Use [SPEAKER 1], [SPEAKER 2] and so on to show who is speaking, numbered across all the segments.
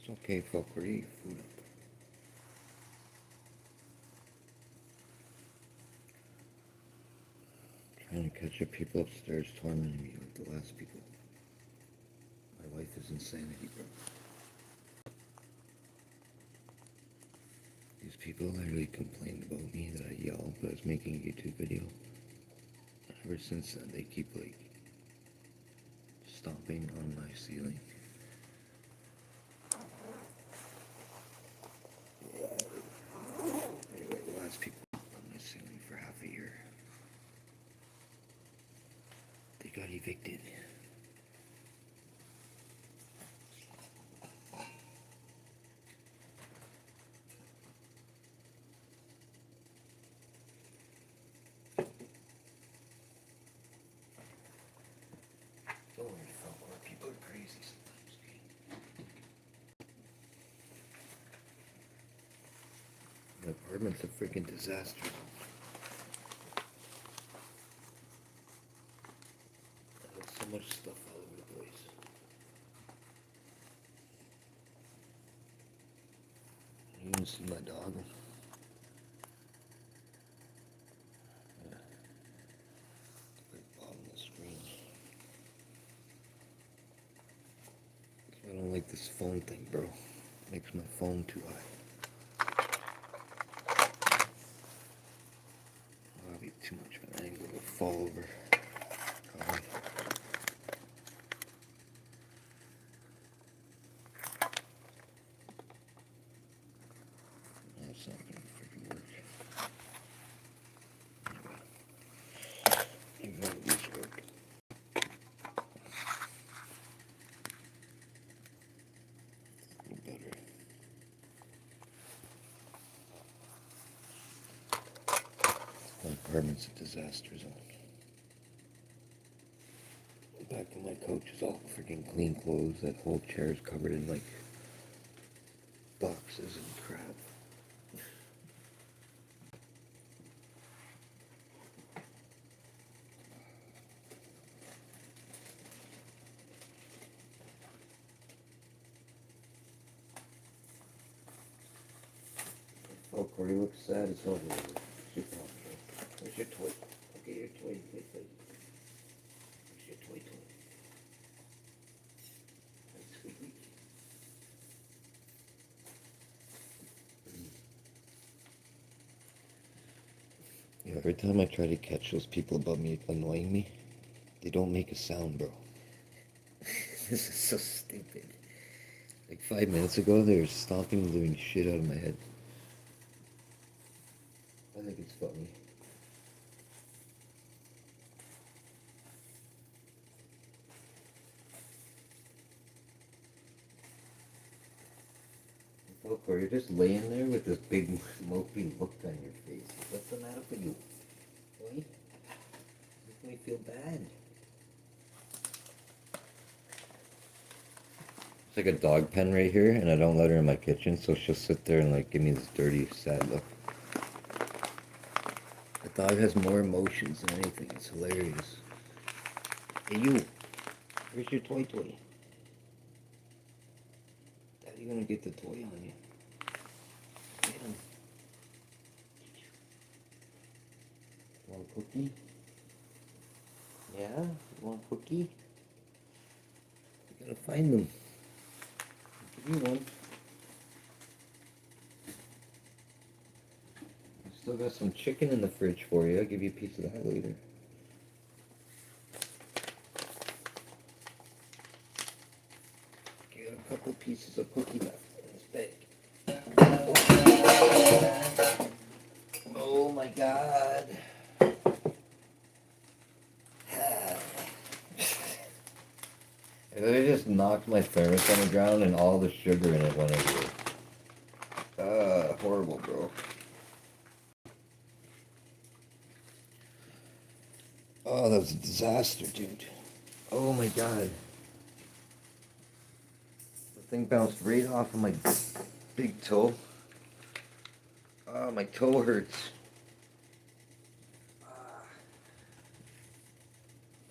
[SPEAKER 1] It's okay, fuck, we're eating food up. Trying to catch up people upstairs tormenting me like the last people. My wife is insanity, bro. These people literally complained about me that I yelled, but I was making a YouTube video. Ever since then, they keep like stomping on my ceiling. Anyway, the last people on my ceiling for half a year. They got evicted. Holy fuck, where people are crazy sometimes, okay? The apartment's a freaking disaster. There's so much stuff all over the place. You can see my dog. Yeah. Right bottom of the screen. I don't like this phone thing, bro. Makes my phone too high. That'll be too much of an angle. It'll fall over. That's not gonna freaking work. Anyway, even though these work. A little better. My apartment's a disaster zone. Back of my couch is all freaking clean clothes. That whole chair is covered in like boxes and crap. Oh, Corey looks sad as hell. Where's your toy? Okay, your toy. Where's your toy? That's sweet. Yeah, every time I try to catch those people above me annoying me, they don't make a sound, bro. This is so stupid. Like 5 minutes ago, they were stomping the living shit out of my head. I think it's funny. Oh, Corey, you're just laying there with this big mopey look on your face. What's the matter with you? Boy? Make me feel bad. It's like a dog pen right here, and I don't let her in my kitchen, so she'll sit there and like give me this dirty, sad look. The dog has more emotions than anything. It's hilarious. Hey, you. Where's your toy? Daddy gonna get the toy on you. Get him. Want a cookie? Yeah? You want a cookie? You gotta find them. I'll give you one. I still got some chicken in the fridge for you. I'll give you a piece of that later. Okay, got a couple pieces of cookie left in this bag. Oh my god. I just knocked my thermos on the ground and all the sugar in it went everywhere. Horrible, bro. Oh, that was a disaster, dude. Oh my god. The thing bounced right off of my big toe. Oh, my toe hurts.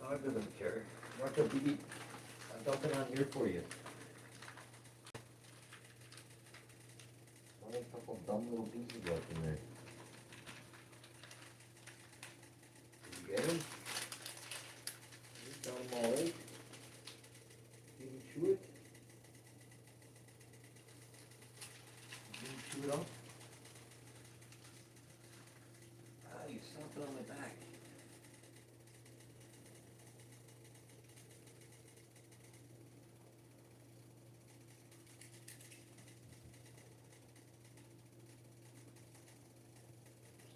[SPEAKER 1] Dog doesn't care. Marco, baby, I'm dumping on here for you. only a couple dumb little pieces left in there. Did you get them? You got them all out? Did you chew it? Did you chew it up? Ah, you stomped it on my back.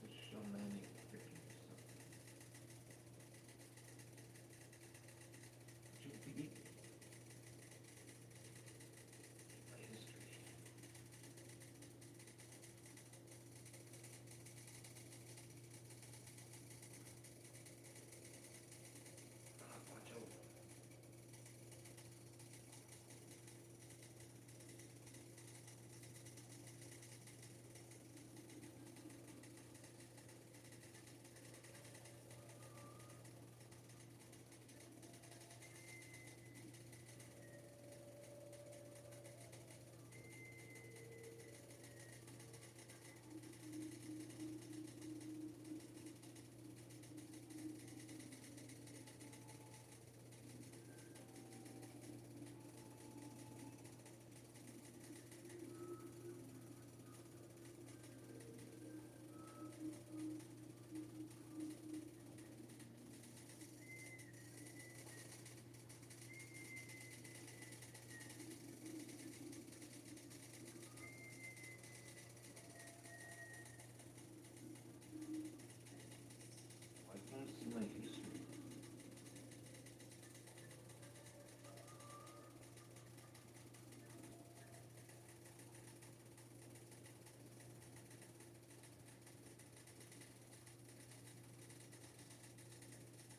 [SPEAKER 1] Such so many freaking stuff. Chew it, my history. Ah, watch out. I can't see my history.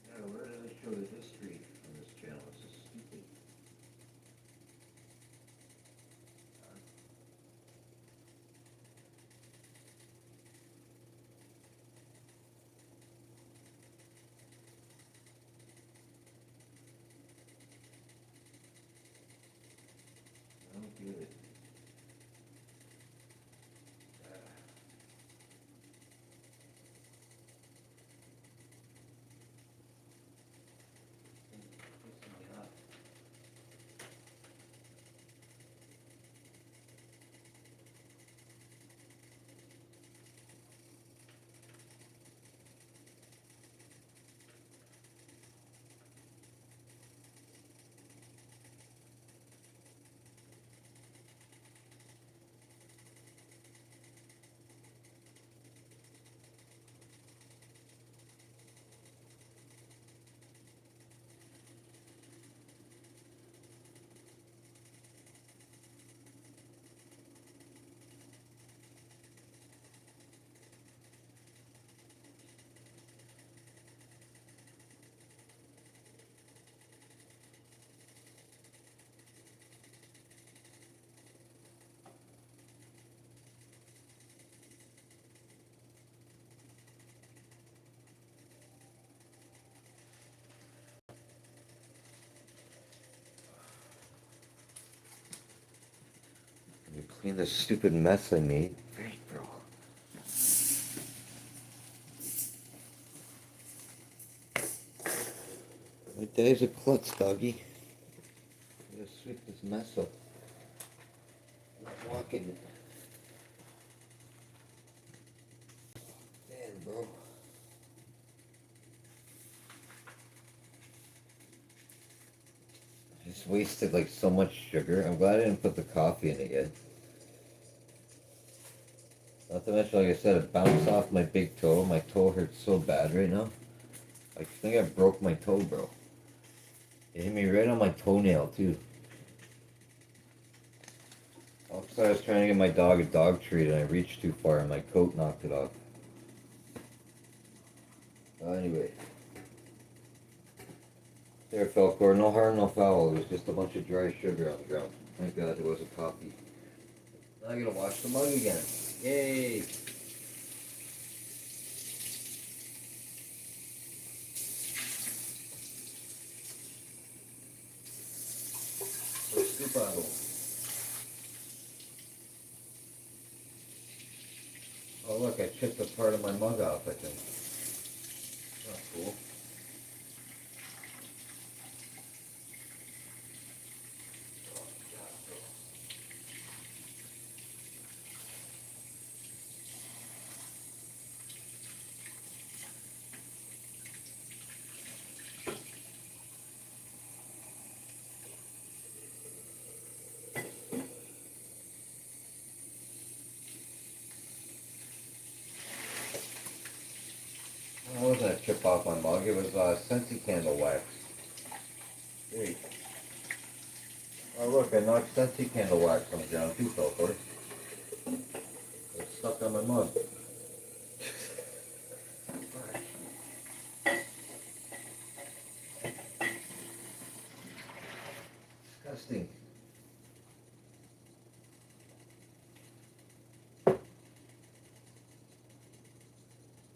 [SPEAKER 1] Yeah, where did I show the history on this channel? It's just stupid. I don't get it. Pissing me off. You clean the stupid mess I made. Great, bro. My day's a klutz, doggy. I gotta sweep this mess up. I'm walking. Man, bro. I just wasted like so much sugar. I'm glad I didn't put the coffee in it yet. Not to mention, like I said, it bounced off my big toe. My toe hurts so bad right now. I think I broke my toe, bro. It hit me right on my toenail, too. All because I was trying to get my dog a dog treat and I reached too far and my coat knocked it off. Anyway. There, Falcor. No harm, no foul. It was just a bunch of dry sugar on the ground. Thank God it wasn't coffee. Now I gotta wash the mug again. Yay! So scoop bottle. look, I chipped a part of my mug off, I think. That's cool. It wasn't a chip off my mug, it was Scentsy candle wax. Hey. Oh look, I knocked Scentsy candle wax on the ground too, fell for it. It's stuck on my mug. Disgusting.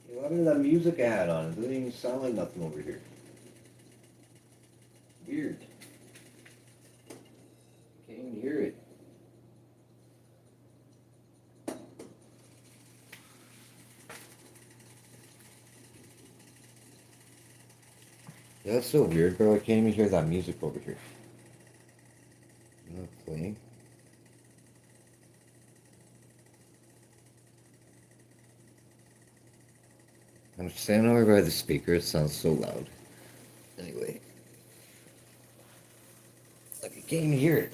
[SPEAKER 1] What is that music I had on? It doesn't even sound like nothing over here. Weird. Can't even hear it. Yeah, that's so weird, bro. I can't even hear that music over here. Not playing. I'm standing over by the speaker. It sounds so loud. Anyway. Like, I can't even hear it.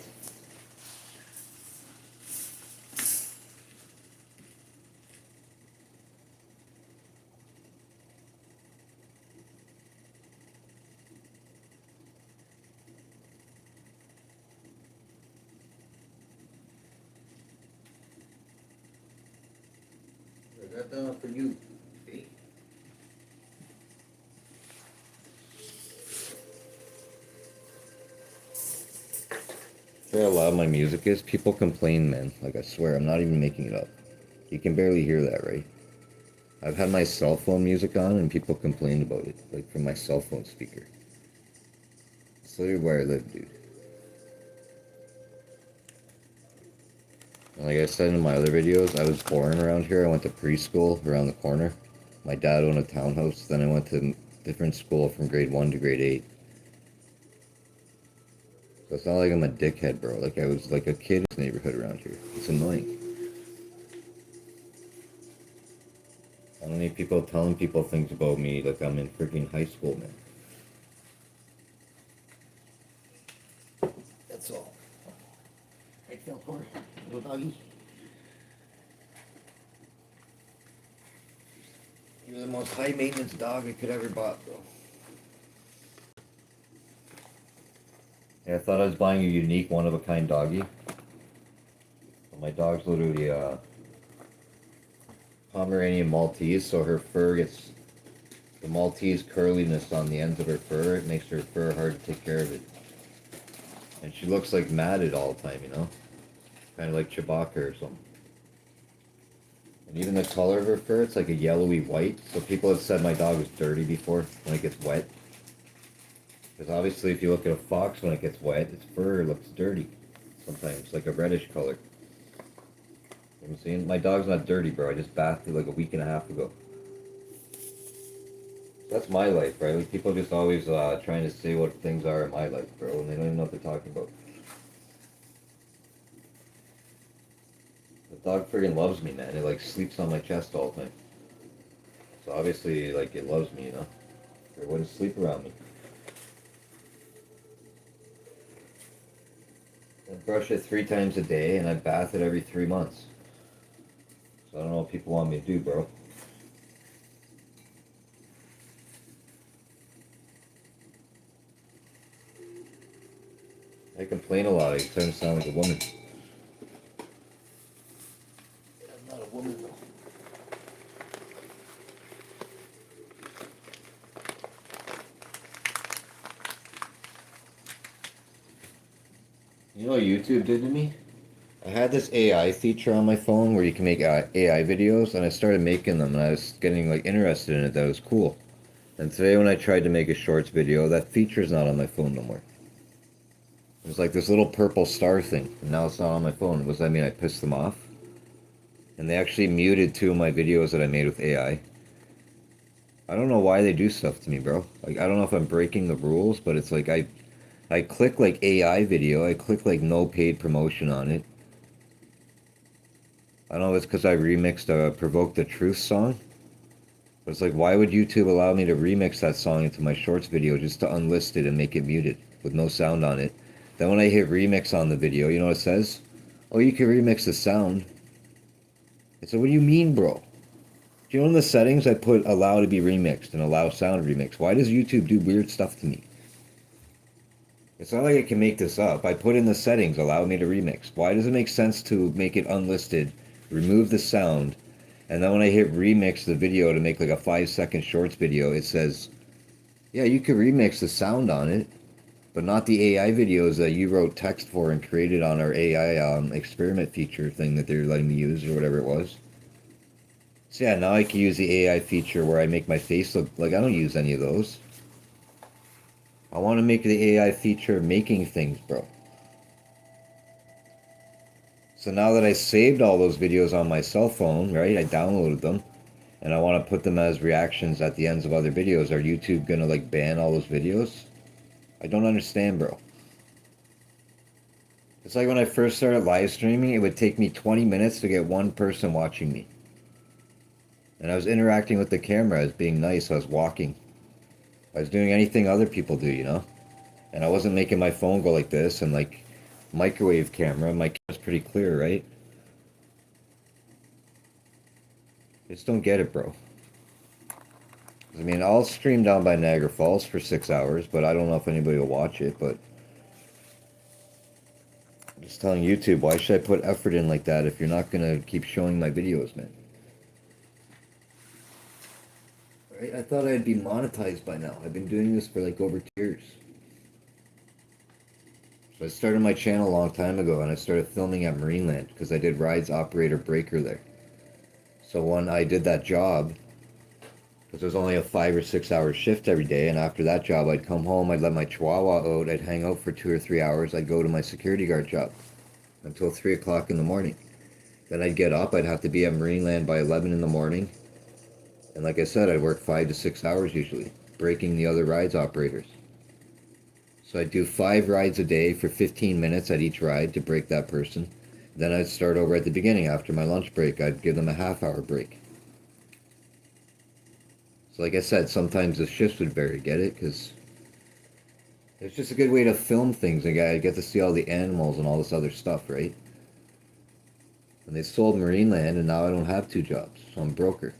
[SPEAKER 1] I got that one for you. See? Where a lot of my music is, people complain, man. Like, I swear, I'm not even making it up. You can barely hear that, right? I've had my cell phone music on and people complain about it, like from my cell phone speaker. It's literally where I live, dude. And like I said in my other videos, I was born around here. I went to preschool around the corner. My dad owned a townhouse. Then I went to different school from grade 1 to grade 8. So it's not like I'm a dickhead, bro. Like I was like a kid in this neighborhood around here. It's annoying. I don't need people telling people things about me like I'm in freaking high school, man. That's all. Hey, Phil, Corey. Little doggy. You're the most high maintenance dog I could ever bought, bro. Yeah, I thought I was buying a unique, one-of-a-kind doggy. But my dog's literally a Pomeranian Maltese, so her fur gets the Maltese curliness on the ends of her fur. It makes her fur hard to take care of it. And she looks like matted all the time, you know? Kind of like Chewbacca or something. And even the color of her fur, it's like a yellowy white. So people have said my dog is dirty before when it gets wet. Because obviously if you look at a fox when it gets wet, its fur looks dirty. Sometimes, like a reddish color. You know what I'm saying? My dog's not dirty, bro. I just bathed it like a week and a half ago. That's my life, right? Like people just always trying to say what things are in my life, bro, and they don't even know what they're talking about. The dog friggin' loves me, man. It like sleeps on my chest all the time. So obviously, like, it loves me, you know? It wouldn't sleep around me. I brush it 3 times a day, and I bath it every 3 months. So I don't know what people want me to do, bro. I complain a lot. I tend to sound like a woman. I'm not a woman, though. You know what YouTube did to me? I had this AI feature on my phone where you can make AI videos, and I started making them, and I was getting like interested in it. That was cool. And today when I tried to make a shorts video, that feature's not on my phone no more. It was like this little purple star thing, and now it's not on my phone. Does that mean I pissed them off? And they actually muted 2 of my videos that I made with AI. I don't know why they do stuff to me, bro. Like, I don't know if I'm breaking the rules, but it's like I click like AI video, I click like no paid promotion on it. I don't know if it's because I remixed a Provoke the Truth song. But it's like, why would YouTube allow me to remix that song into my shorts video just to unlist it and make it muted with no sound on it? Then when I hit remix on the video, you know what it says? Oh, you can remix the sound. I said, what do you mean, bro? Do you know in the settings I put allow to be remixed and allow sound remix? Why does YouTube do weird stuff to me? It's not like I can make this up. I put in the settings, allow me to remix. Why does it make sense to make it unlisted, remove the sound, and then when I hit remix the video to make like a 5-second shorts video, it says, yeah, you can remix the sound on it, but not the AI videos that you wrote text for and created on our AI experiment feature thing that they're letting me use or whatever it was. So yeah, now I can use the AI feature where I make my face look like I don't use any of those. I want to make the AI feature making things, bro. So now that I saved all those videos on my cell phone, right? I downloaded them and I want to put them as reactions at the ends of other videos. Are YouTube gonna like ban all those videos? I don't understand, bro. It's like when I first started live streaming, it would take me 20 minutes to get one person watching me. And I was interacting with the camera. I was being nice. I was walking. I was doing anything other people do, you know? And I wasn't making my phone go like this and like microwave camera. My camera's pretty clear, right? Just don't get it, bro. I mean, I'll stream down by Niagara Falls for 6 hours, but I don't know if anybody will watch it, but I'm just telling YouTube, why should I put effort in like that if you're not going to keep showing my videos, man? Right? I thought I'd be monetized by now. I've been doing this for like over 2 years. So I started my channel a long time ago, and I started filming at Marineland because I did rides operator breaker there. So when I did that job, because it was only a 5 or 6 hour shift every day, and after that job I'd come home, I'd let my chihuahua out, I'd hang out for 2 or 3 hours, I'd go to my security guard job until 3 o'clock in the morning. Then I'd get up, I'd have to be at Marineland by 11 in the morning, and like I said, I'd work 5 to 6 hours usually, breaking the other rides operators. So I'd do 5 rides a day for 15 minutes at each ride to break that person. Then I'd start over at the beginning after my lunch break. I'd give them a half-hour break. So like I said, sometimes the shifts would vary, get it? Because it's just a good way to film things. And I get to see all the animals and all this other stuff, right? And they sold Marineland, and now I don't have 2 jobs. So I'm broker.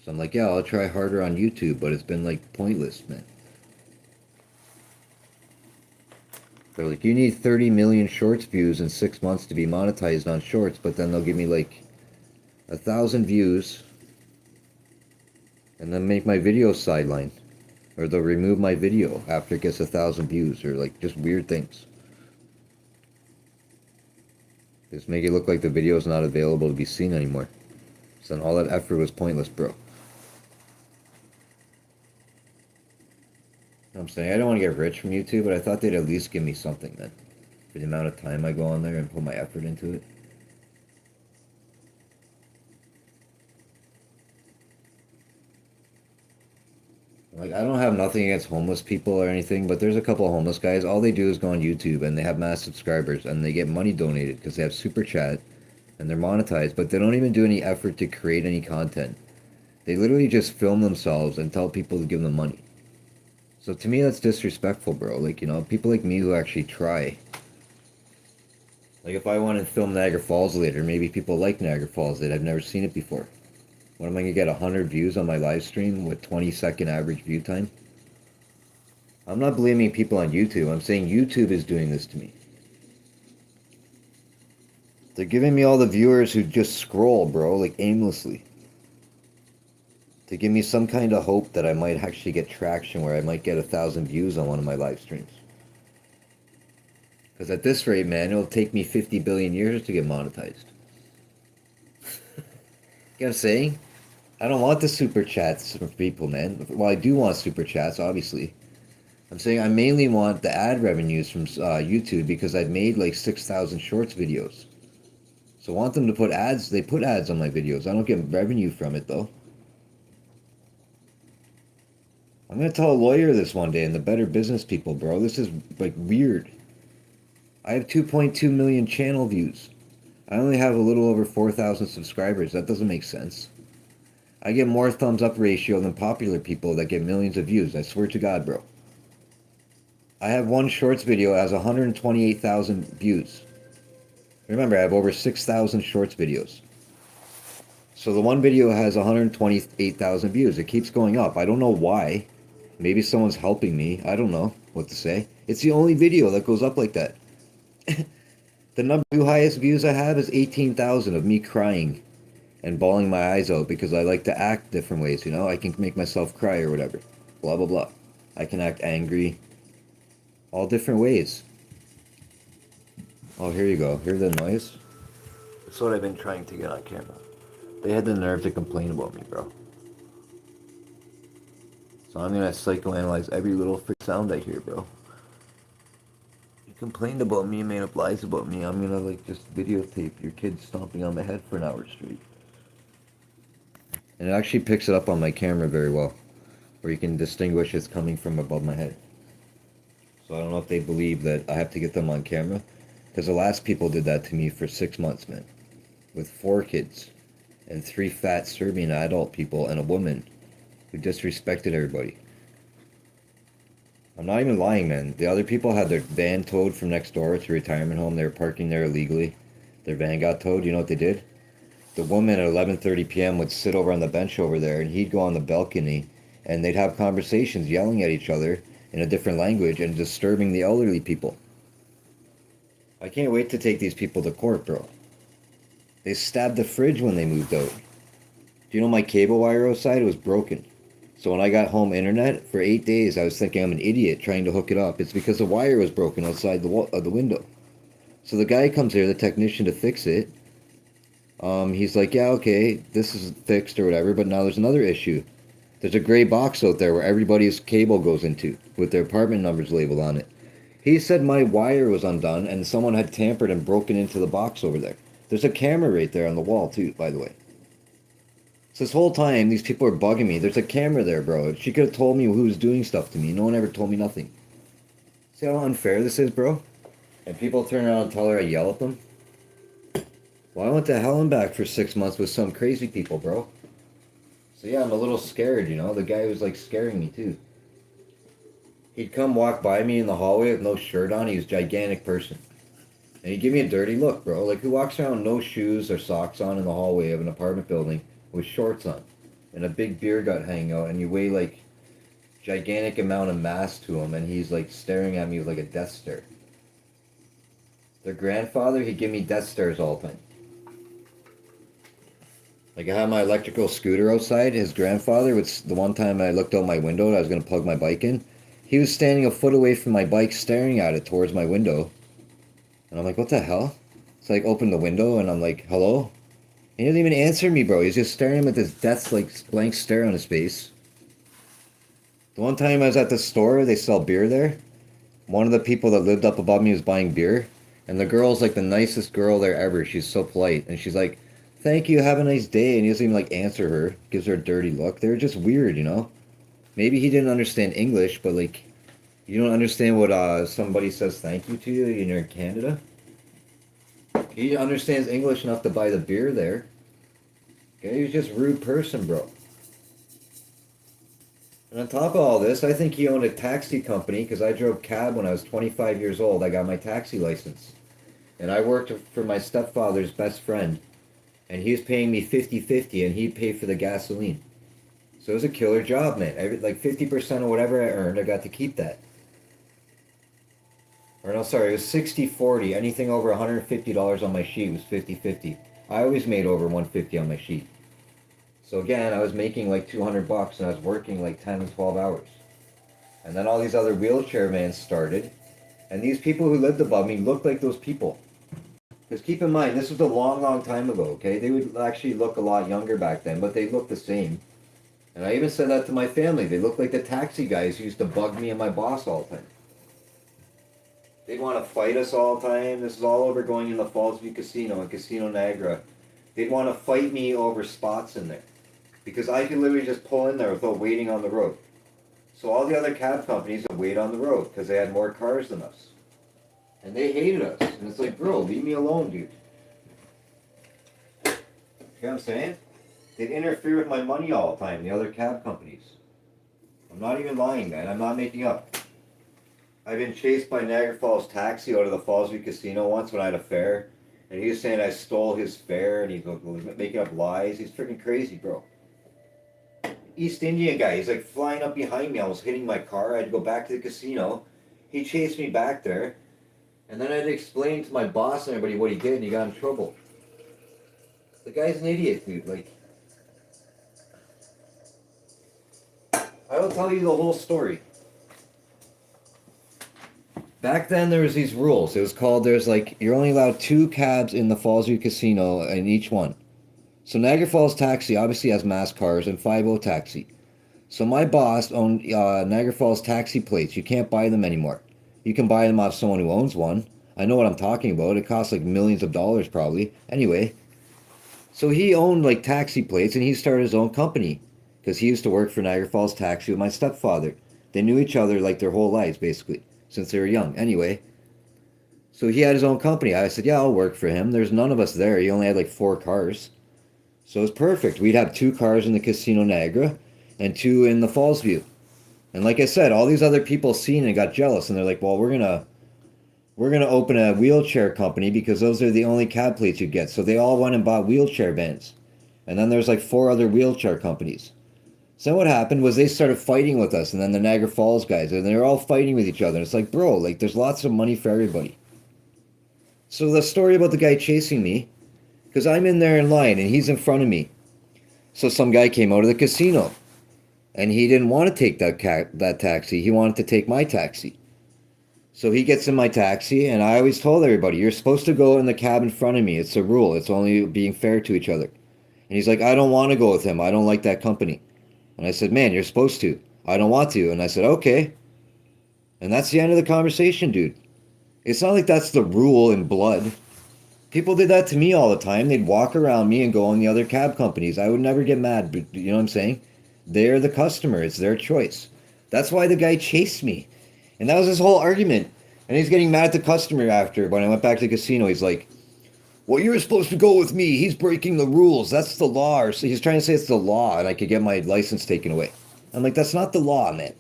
[SPEAKER 1] So I'm like, yeah, I'll try harder on YouTube, but it's been like pointless, man. They're like, you need 30 million shorts views in 6 months to be monetized on shorts, but then they'll give me like 1,000 views and then make my video sideline. Or they'll remove my video after it gets 1,000 views, or like just weird things. Just make it look like the video is not available to be seen anymore. So then all that effort was pointless, bro. I'm saying I don't want to get rich from YouTube, but I thought they'd at least give me something then, for the amount of time I go on there and put my effort into it. Like, I don't have nothing against homeless people or anything, but there's a couple of homeless guys. All they do is go on YouTube and they have mass subscribers and they get money donated because they have super chat and they're monetized, but they don't even do any effort to create any content. They literally just film themselves and tell people to give them money. So to me, that's disrespectful, bro. Like, you know, people like me who actually try. Like, if I wanted to film Niagara Falls later, maybe people like Niagara Falls that I've never seen it before. What am I going to get, 100 views on my live stream with 20-second average view time? I'm not blaming people on YouTube. I'm saying YouTube is doing this to me. They're giving me all the viewers who just scroll, bro, like aimlessly. To give me some kind of hope that I might actually get traction where I might get 1,000 views on one of my live streams. Because at this rate, man, it'll take me 50 billion years to get monetized. You know what I'm saying? I don't want the super chats from people, man. Well, I do want super chats, obviously. I'm saying I mainly want the ad revenues from YouTube because I've made like 6,000 shorts videos. So So I want them to put ads. They put ads on my videos. I don't get revenue from it, though. I'm going to tell a lawyer this one day and the Better Business people, bro. This is, like, weird. I have 2.2 million channel views. I only have a little over 4,000 subscribers. That doesn't make sense. I get more thumbs up ratio than popular people that get millions of views. I swear to God, bro. I have one shorts video that has 128,000 views. Remember, I have over 6,000 shorts videos. So the one video has 128,000 views. It keeps going up. I don't know why. Maybe someone's helping me. I don't know what to say. It's the only video that goes up like that. The number two highest views I have is 18,000 of me crying and bawling my eyes out because I like to act different ways, you know? I can make myself cry or whatever. Blah, blah, blah. I can act angry. All different ways. Oh, here you go. Hear the noise? That's what I've been trying to get on camera. They had the nerve to complain about me, bro. So I'm gonna psychoanalyze every little freak sound I hear, bro. You complained about me, made up lies about me. I'm gonna, like, just videotape your kid stomping on my head for an hour straight. And it actually picks it up on my camera very well, where you can distinguish it's coming from above my head. So I don't know if they believe that I have to get them on camera, because the last people did that to me for 6 months, man. With 4 kids, and 3 fat Serbian adult people, and a woman who disrespected everybody. I'm not even lying, man. The other people had their van towed from next door to a retirement home. They were parking there illegally. Their van got towed. You know what they did? The woman at 11:30 p.m. would sit over on the bench over there, and he'd go on the balcony, and they'd have conversations yelling at each other in a different language and disturbing the elderly people. I can't wait to take these people to court, bro. They stabbed the fridge when they moved out. Do you know my cable wire outside was broken? So when I got home internet, for 8 days I was thinking I'm an idiot trying to hook it up. It's because the wire was broken outside the window. So the guy comes here, the technician, to fix it. He's like, yeah, okay, this is fixed or whatever, but now there's another issue. There's a gray box out there where everybody's cable goes into, with their apartment numbers labeled on it. He said my wire was undone and someone had tampered and broken into the box over there. There's a camera right there on the wall too, by the way. So this whole time, these people are bugging me. There's a camera there, bro. She could have told me who was doing stuff to me. No one ever told me nothing. See how unfair this is, bro? And people turn around and tell her I yell at them? Well, I went to hell and back for 6 months with some crazy people, bro. So yeah, I'm a little scared, you know? The guy was, like, scaring me, too. He'd come walk by me in the hallway with no shirt on. He was a gigantic person. And he'd give me a dirty look, bro. Like, who walks around with no shoes or socks on in the hallway of an apartment building with shorts on and a big beer gut hanging out, and you weigh, like, gigantic amount of mass to him, and he's, like, staring at me with, like, a death stare. Their grandfather, he'd give me death stares all the time. Like, I had my electrical scooter outside. His grandfather, was the one time I looked out my window and I was going to plug my bike in, he was standing a foot away from my bike staring at it towards my window. And I'm like, what the hell? So I, like, open the window and I'm like, hello? He doesn't even answer me, bro. He's just staring at me with this death's, like, blank stare on his face. The one time I was at the store, they sell beer there. One of the people that lived up above me was buying beer. And the girl's, like, the nicest girl there ever. She's so polite. And she's like, thank you, have a nice day. And he doesn't even, like, answer her. Gives her a dirty look. They're just weird, you know? Maybe he didn't understand English, but, like, you don't understand what somebody says thank you to you and you're in Canada? He understands English enough to buy the beer there. Okay, he's just a rude person, bro. And on top of all this, I think he owned a taxi company because I drove cab when I was 25 years old. I got my taxi license. And I worked for my stepfather's best friend. And he was paying me 50-50 and he'd pay for the gasoline. So it was a killer job, man. Like 50% of whatever I earned, I got to keep that. Or no, sorry, it was 60-40. Anything over $150 on my sheet was 50-50. I always made over $150 on my sheet. So again, I was making like $200 and I was working like 10 and 12 hours. And then all these other wheelchair vans started. And these people who lived above me looked like those people. Because keep in mind, this was a long, long time ago, okay? They would actually look a lot younger back then, but they looked the same. And I even said that to my family. They looked like the taxi guys who used to bug me and my boss all the time. They'd want to fight us all the time. This is all over going in the Fallsview Casino and Casino Niagara. They'd want to fight me over spots in there. Because I could literally just pull in there without waiting on the road. So all the other cab companies would wait on the road because they had more cars than us. And they hated us. And it's like, bro, leave me alone, dude. You know what I'm saying? They'd interfere with my money all the time, the other cab companies. I'm not even lying, man. I'm not making up. I've been chased by Niagara Falls Taxi out of the Fallsview Casino once when I had a fare. And he was saying I stole his fare and he's making up lies. He's freaking crazy, bro. East Indian guy, he's like flying up behind me, almost hitting my car. I had to go back to the casino. He chased me back there. And then I had to explain to my boss and everybody what he did and he got in trouble. The guy's an idiot, dude. Like, I will tell you the whole story. Back then there was these rules. It was called, there's like, you're only allowed 2 cabs in the Fallsview Casino in each one. So Niagara Falls Taxi obviously has mass cars and 50 Taxi. So my boss owned Niagara Falls Taxi plates. You can't buy them anymore. You can buy them off someone who owns one. I know what I'm talking about. It costs like millions of dollars probably. Anyway, so he owned like taxi plates and he started his own company. Because he used to work for Niagara Falls Taxi with my stepfather. They knew each other like their whole lives basically. Since they were young. Anyway, so he had his own company. I said, yeah, I'll work for him. There's none of us there. He only had like 4 cars. So it was perfect. We'd have 2 cars in the Casino Niagara and 2 in the Fallsview. And like I said, all these other people seen it and got jealous. And they're like, well, we're gonna open a wheelchair company because those are the only cab plates you get. So they all went and bought wheelchair vans. And then there's like 4 other wheelchair companies. So what happened was they started fighting with us, and then the Niagara Falls guys, and they were all fighting with each other. And it's like, bro, like there's lots of money for everybody. So the story about the guy chasing me, because I'm in there in line and he's in front of me. So some guy came out of the casino, and he didn't want to take that taxi. He wanted to take my taxi. So he gets in my taxi, and I always told everybody, you're supposed to go in the cab in front of me. It's a rule. It's only being fair to each other. And he's like, I don't want to go with him. I don't like that company. And I said, man, you're supposed to. I don't want to. And I said, okay. And that's the end of the conversation, dude. It's not like that's the rule in blood. People did that to me all the time. They'd walk around me and go on the other cab companies. I would never get mad, but you know what I'm saying? They're the customer. It's their choice. That's why the guy chased me. And that was his whole argument. And he's getting mad at the customer after. When I went back to the casino, he's like, well, you were supposed to go with me. He's breaking the rules. That's the law. Or so he's trying to say it's the law and I could get my license taken away. I'm like, that's not the law, man.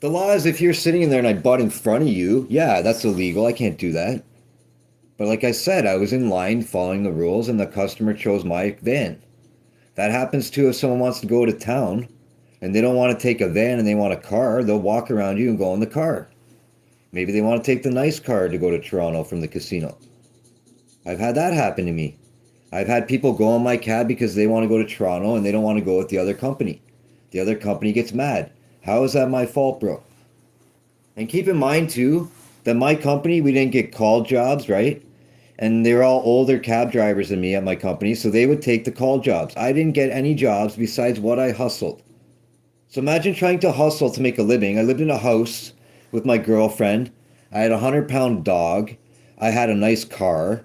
[SPEAKER 1] The law is if you're sitting in there and I butt in front of you, yeah, that's illegal. I can't do that. But like I said, I was in line following the rules and the customer chose my van. That happens too if someone wants to go to town and they don't want to take a van and they want a car. They'll walk around you and go in the car. Maybe they want to take the nice car to go to Toronto from the casino. I've had that happen to me. I've had people go on my cab because they want to go to Toronto and they don't want to go with the other company. The other company gets mad. How is that my fault, bro? And keep in mind, too, that my company, we didn't get call jobs, right? And they were all older cab drivers than me at my company, so they would take the call jobs. I didn't get any jobs besides what I hustled. So imagine trying to hustle to make a living. I lived in a house with my girlfriend. I had a 100-pound dog. I had a nice car.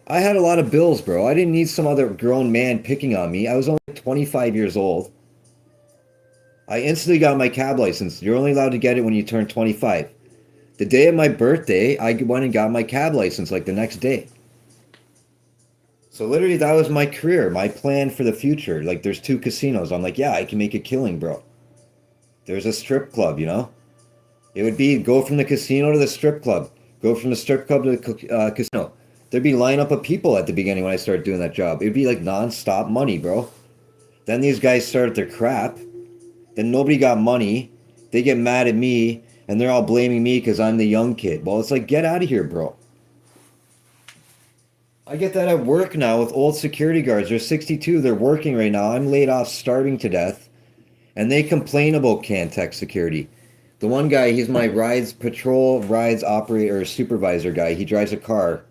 [SPEAKER 1] I had a lot of bills, bro. I didn't need some other grown man picking on me. I was only 25 years old. I instantly got my cab license. You're only allowed to get it when you turn 25. The day of my birthday, I went and got my cab license like the next day. So literally that was my career, my plan for the future. Like there's 2 casinos. I'm like, yeah, I can make a killing, bro. There's a strip club, you know? It would be go from the casino to the strip club. Go from the strip club to the casino. There'd be lineup of people at the beginning when I started doing that job. It'd be like non-stop money, bro. Then these guys started their crap. Then nobody got money. They get mad at me, and they're all blaming me because I'm the young kid. Well, it's like, get out of here, bro. I get that at work now with old security guards. They're 62. They're working right now. I'm laid off, starving to death. And they complain about Cantech security. The one guy, he's my patrol rides operator or supervisor guy. He drives a car.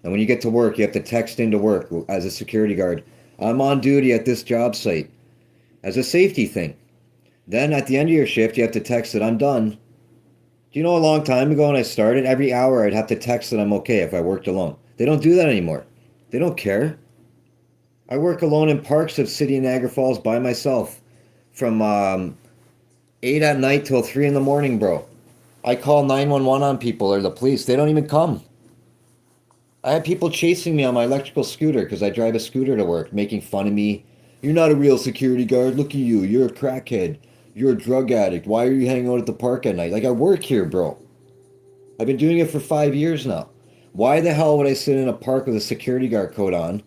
[SPEAKER 1] And when you get to work, you have to text into work as a security guard. I'm on duty at this job site. As a safety thing. Then at the end of your shift, you have to text that I'm done. Do you know a long time ago when I started, every hour I'd have to text that I'm okay if I worked alone. They don't do that anymore. They don't care. I work alone in parks of city of Niagara Falls by myself from 8 at night till 3 in the morning, bro. I call 911 on people or the police. They don't even come. I had people chasing me on my electrical scooter because I drive a scooter to work, making fun of me. You're not a real security guard. Look at you. You're a crackhead. You're a drug addict. Why are you hanging out at the park at night? Like, I work here, bro. I've been doing it for 5 years now. Why the hell would I sit in a park with a security guard coat on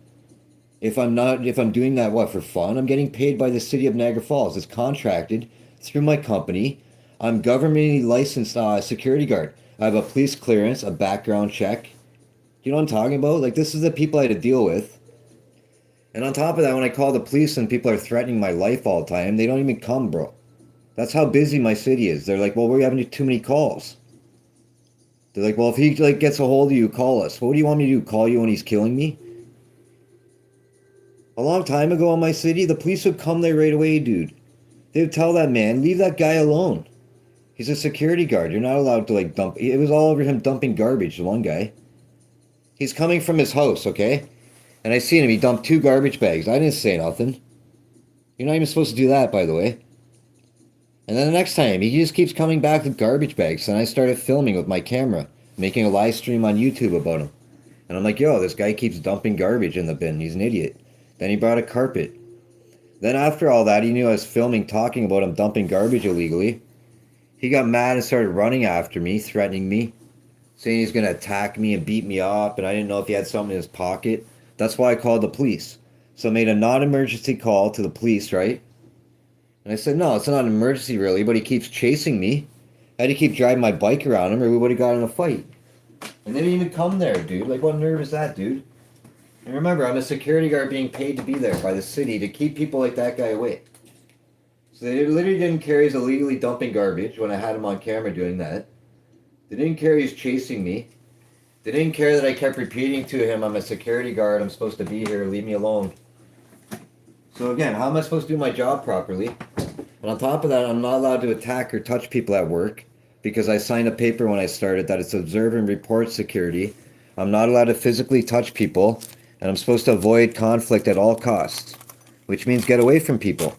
[SPEAKER 1] if I'm doing that, what, for fun? I'm getting paid by the city of Niagara Falls. It's contracted through my company. I'm governmentally licensed security guard. I have a police clearance, a background check. You know what I'm talking about? Like, this is the people I had to deal with. And on top of that, when I call the police and people are threatening my life all the time, they don't even come, bro. That's how busy my city is. They're like, well, we're having too many calls. They're like, well, if he like gets a hold of you, call us. What do you want me to do? Call you when he's killing me? A long time ago in my city, the police would come there right away, dude. They would tell that man, leave that guy alone. He's a security guard. You're not allowed to like dump. It was all over him dumping garbage, the one guy. He's coming from his house, okay? And I seen him. He dumped 2 garbage bags. I didn't say nothing. You're not even supposed to do that, by the way. And then the next time, he just keeps coming back with garbage bags. And I started filming with my camera, making a live stream on YouTube about him. And I'm like, yo, this guy keeps dumping garbage in the bin. He's an idiot. Then he brought a carpet. Then after all that, he knew I was filming, talking about him dumping garbage illegally. He got mad and started running after me, threatening me, saying he's going to attack me and beat me up. And I didn't know if he had something in his pocket. That's why I called the police. So I made a non-emergency call to the police, right? And I said, no, it's not an emergency really, but he keeps chasing me. I had to keep driving my bike around him or we would have got in a fight. And they didn't even come there, dude. Like, what nerve is that, dude? And remember, I'm a security guard being paid to be there by the city to keep people like that guy away. So they literally didn't care he's illegally dumping garbage when I had him on camera doing that. They didn't care he's chasing me. They didn't care that I kept repeating to him, I'm a security guard, I'm supposed to be here, leave me alone. So again, how am I supposed to do my job properly? And on top of that, I'm not allowed to attack or touch people at work because I signed a paper when I started that it's observe and report security. I'm not allowed to physically touch people, and I'm supposed to avoid conflict at all costs, which means get away from people.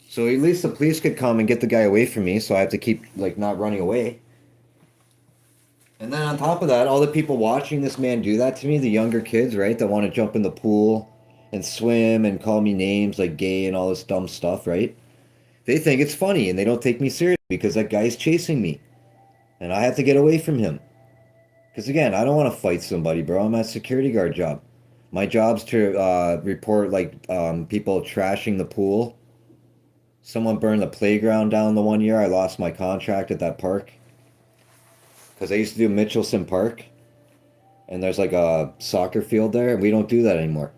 [SPEAKER 1] So at least the police could come and get the guy away from me, so I have to keep, like, not running away. And then on top of that, all the people watching this man do that to me, the younger kids, right, that want to jump in the pool and swim and call me names like gay and all this dumb stuff, right? They think it's funny and they don't take me seriously because that guy's chasing me. And I have to get away from him. Because again, I don't want to fight somebody, bro. I'm at a security guard job. My job's to report like people trashing the pool. Someone burned the playground down the one year. I lost my contract at that park. Because I used to do Mitchelson Park. And there's like a soccer field there. And we don't do that anymore.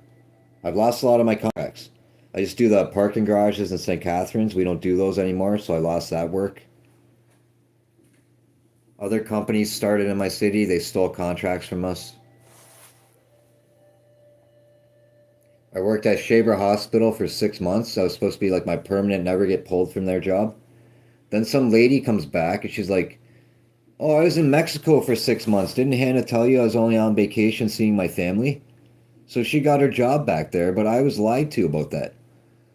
[SPEAKER 1] I've lost a lot of my contracts. I just do the parking garages in St. Catharines. We don't do those anymore, so I lost that work. Other companies started in my city. They stole contracts from us. I worked at Shaver Hospital for 6 months. I was supposed to be like my permanent, never get pulled from their job. Then some lady comes back and she's like, oh, I was in Mexico for 6 months. Didn't Hannah tell you I was only on vacation seeing my family? So she got her job back there, but I was lied to about that.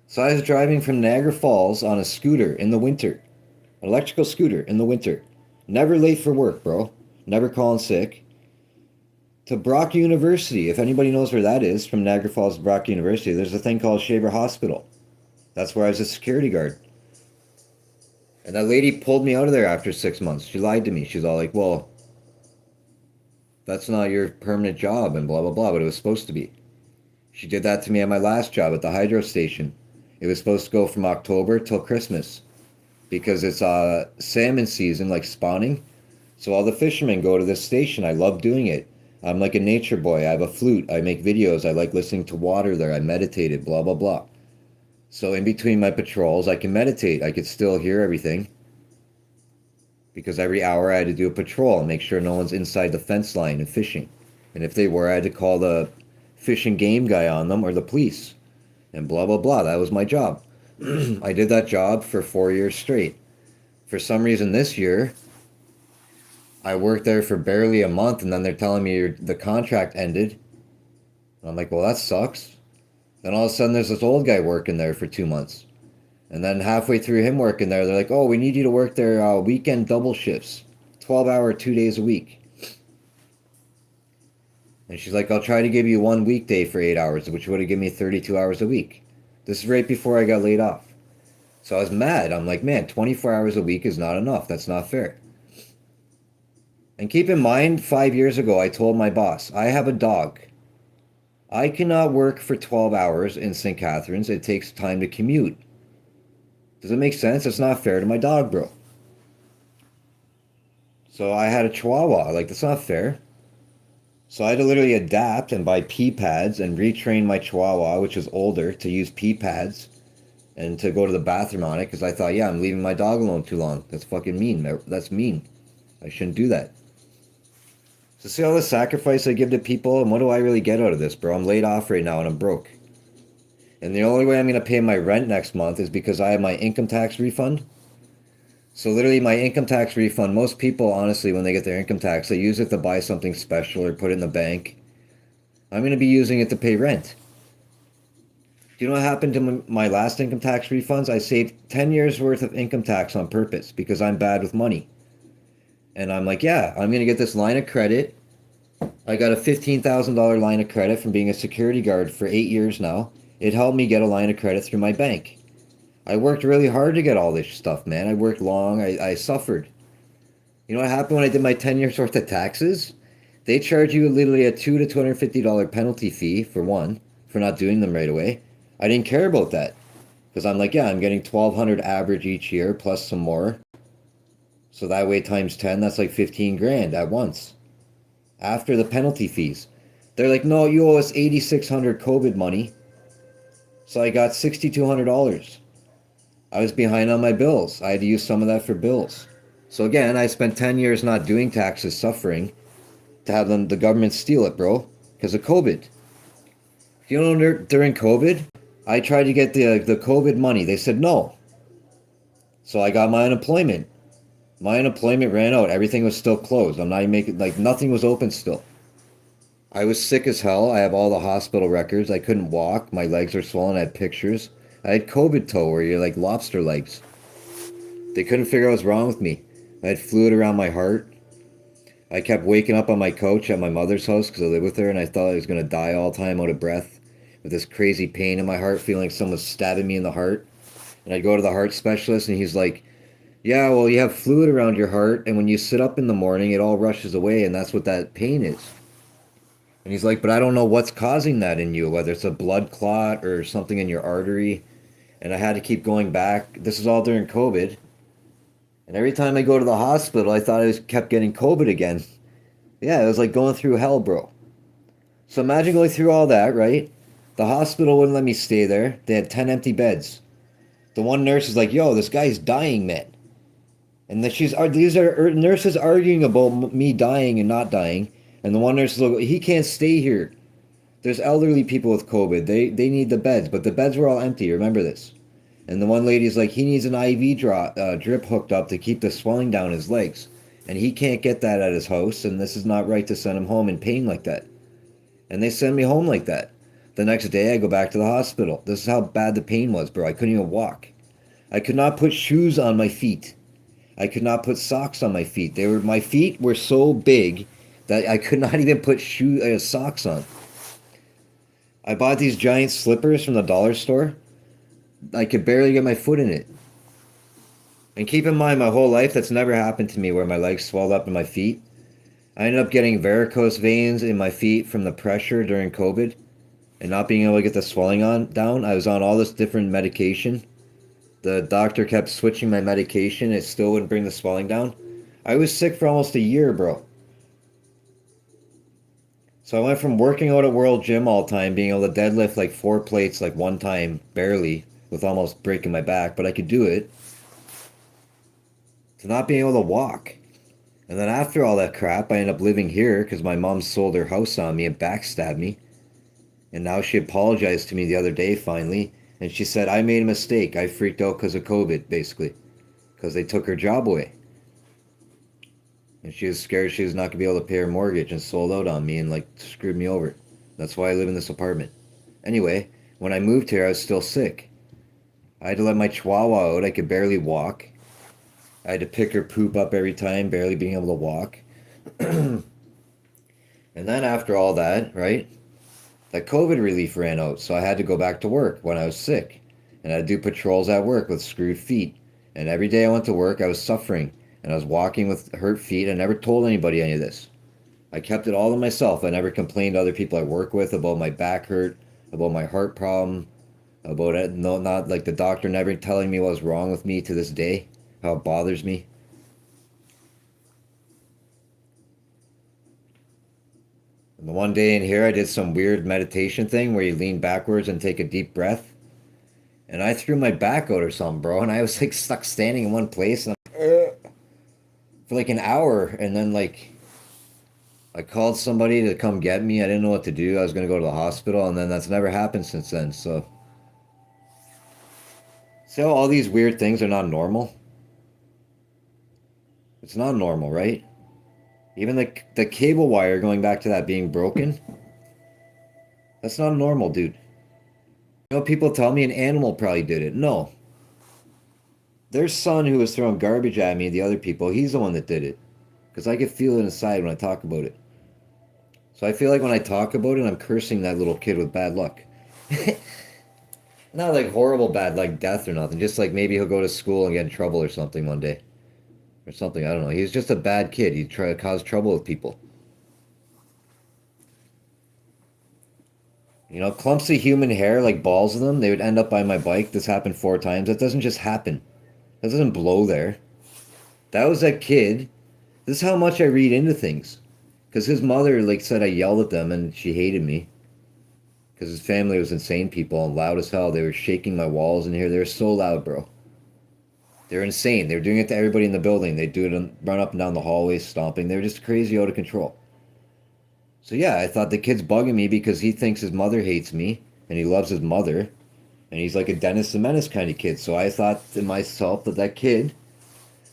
[SPEAKER 1] So I was driving from Niagara Falls on a scooter in the winter. An electrical scooter in the winter. Never late for work, bro. Never calling sick. To Brock University, if anybody knows where that is, from Niagara Falls to Brock University, there's a thing called Shaver Hospital. That's where I was a security guard. And that lady pulled me out of there after 6 months. She lied to me. She's all like, well, that's not your permanent job and blah, blah, blah, but it was supposed to be. She did that to me at my last job at the hydro station. It was supposed to go from October till Christmas because it's salmon season, like spawning. So all the fishermen go to this station. I love doing it. I'm like a nature boy. I have a flute. I make videos. I like listening to water there. I meditated, blah, blah, blah. So in between my patrols, I can meditate. I could still hear everything. Because every hour I had to do a patrol and make sure no one's inside the fence line and fishing. And if they were, I had to call the fish and game guy on them or the police. And blah, blah, blah. That was my job. I did that job for 4 years straight. For some reason this year, I worked there for barely a month, and then they're telling me the contract ended. And I'm like, well, that sucks. Then all of a sudden, there's this old guy working there for 2 months. And then halfway through him working there, they're like, oh, we need you to work their weekend double shifts, 12-hour, 2 days a week. And she's like, I'll try to give you 1 weekday for 8 hours, which would have given me 32 hours a week. This is right before I got laid off. So I was mad. I'm like, man, 24 hours a week is not enough. That's not fair. And keep in mind, 5 years ago, I told my boss, I have a dog. I cannot work for 12 hours in St. Catharines. It takes time to commute. Does it make sense? It's not fair to my dog, bro. So I had a Chihuahua. Like, that's not fair. So I had to literally adapt and buy pee pads and retrain my Chihuahua, which is older, to use pee pads and to go to the bathroom on it, because I thought, yeah, I'm leaving my dog alone too long. That's fucking mean. That's mean. I shouldn't do that. So see all the sacrifice I give to people, and what do I really get out of this, bro? I'm laid off right now and I'm broke. And the only way I'm going to pay my rent next month is because I have my income tax refund. So literally my income tax refund, most people, honestly, when they get their income tax, they use it to buy something special or put it in the bank. I'm going to be using it to pay rent. Do you know what happened to my last income tax refunds? I saved 10 years worth of income tax on purpose because I'm bad with money. And I'm like, yeah, I'm going to get this line of credit. I got a $15,000 line of credit from being a security guard for 8 years now. It helped me get a line of credit through my bank. I worked really hard to get all this stuff, man. I worked long. I suffered. You know what happened when I did my 10 years worth of taxes? They charge you literally a $200 to $250 penalty fee, for not doing them right away. I didn't care about that. Because I'm like, yeah, I'm getting $1,200 average each year, plus some more. So that way times 10, that's like 15 grand at once. After the penalty fees. They're like, no, you owe us $8,600 COVID money. So I got $6,200. I was behind on my bills. I had to use some of that for bills. So again, I spent 10 years not doing taxes, suffering, to have the government steal it, bro, because of COVID. You know, during COVID, I tried to get the COVID money. They said no. So I got my unemployment. My unemployment ran out. Everything was still closed. I'm not even making, like, nothing was open still. I was sick as hell. I have all the hospital records. I couldn't walk. My legs are swollen. I had pictures. I had COVID toe, where you're like lobster legs. They couldn't figure out what's wrong with me. I had fluid around my heart. I kept waking up on my couch at my mother's house because I live with her, and I thought I was going to die all the time out of breath with this crazy pain in my heart, feeling like someone was stabbing me in the heart. And I'd go to the heart specialist, and he's like, yeah, well, you have fluid around your heart, and when you sit up in the morning, it all rushes away, and that's what that pain is. And he's like, but I don't know what's causing that in you, whether it's a blood clot or something in your artery. And I had to keep going back. This is all during COVID. And every time I go to the hospital, I thought I kept getting COVID again. Yeah, it was like going through hell, bro. So imagine going through all that, right? The hospital wouldn't let me stay there. They had 10 empty beds. The one nurse is like, yo, this guy's dying, man. And these are nurses arguing about me dying and not dying. And the one nurse is like, he can't stay here. There's elderly people with COVID. They need the beds, but the beds were all empty. Remember this. And the one lady's like, he needs an IV drip hooked up to keep the swelling down his legs. And he can't get that at his house, and this is not right to send him home in pain like that. And they send me home like that. The next day, I go back to the hospital. This is how bad the pain was, bro. I couldn't even walk. I could not put shoes on my feet. I could not put socks on my feet. My feet were so big that I could not even put socks on. I bought these giant slippers from the dollar store. I could barely get my foot in it. And keep in mind, my whole life, that's never happened to me where my legs swelled up in my feet. I ended up getting varicose veins in my feet from the pressure during COVID and not being able to get the swelling down. I was on all this different medication. The doctor kept switching my medication. It still wouldn't bring the swelling down. I was sick for almost a year, bro. So I went from working out at World Gym all the time, being able to deadlift like 4 plates like one time, barely, with almost breaking my back, but I could do it, to not being able to walk. And then after all that crap, I ended up living here because my mom sold her house on me and backstabbed me. And now she apologized to me the other day, finally. And she said, I made a mistake. I freaked out because of COVID, basically. because they took her job away. And she was scared she was not going to be able to pay her mortgage and sold out on me and like screwed me over. That's why I live in this apartment. Anyway, when I moved here, I was still sick. I had to let my chihuahua out. I could barely walk. I had to pick her poop up every time, barely being able to walk. And then after all that, right, that COVID relief ran out, so I had to go back to work when I was sick. And I had to do patrols at work with screwed feet. And every day I went to work, I was suffering. And I was walking with hurt feet. I never told anybody any of this. I kept it all to myself. I never complained to other people I work with about my back hurt, about my heart problem, about it. No, not like the doctor never telling me what's wrong with me to this day, how it bothers me. And the one day in here, I did some weird meditation thing where you lean backwards and take a deep breath. And I threw my back out or something, bro. And I was like stuck standing in one place and for like an hour. And then like I called somebody to come get me. I didn't know what to do. I was going to go to the hospital. And then that's never happened since then. So all these weird things are not normal. It's not normal, right? Even the cable wire, going back to that being broken, that's not normal, dude. You know, people tell me an animal probably did it. No. Their son who was throwing garbage at me, the other people, he's the one that did it. Because I could feel it inside when I talk about it. So I feel like when I talk about it, I'm cursing that little kid with bad luck. Not like horrible bad, like death or nothing. Just like maybe he'll go to school and get in trouble or something one day. Or something, I don't know. He's just a bad kid. He'd try to cause trouble with people. You know, clumps of human hair, like balls of them, they would end up by my bike. This happened 4 times. That doesn't just happen. That doesn't blow there. That was that kid. This is how much I read into things. Because his mother, like, said I yelled at them and she hated me. Because his family was insane people and loud as hell. They were shaking my walls in here. They were so loud, bro. They're insane. They were doing it to everybody in the building. They do it, run up and down the hallways, stomping. They were just crazy, out of control. So yeah, I thought the kid's bugging me because he thinks his mother hates me and he loves his mother. And he's like a Dennis the Menace kind of kid. So I thought to myself that that kid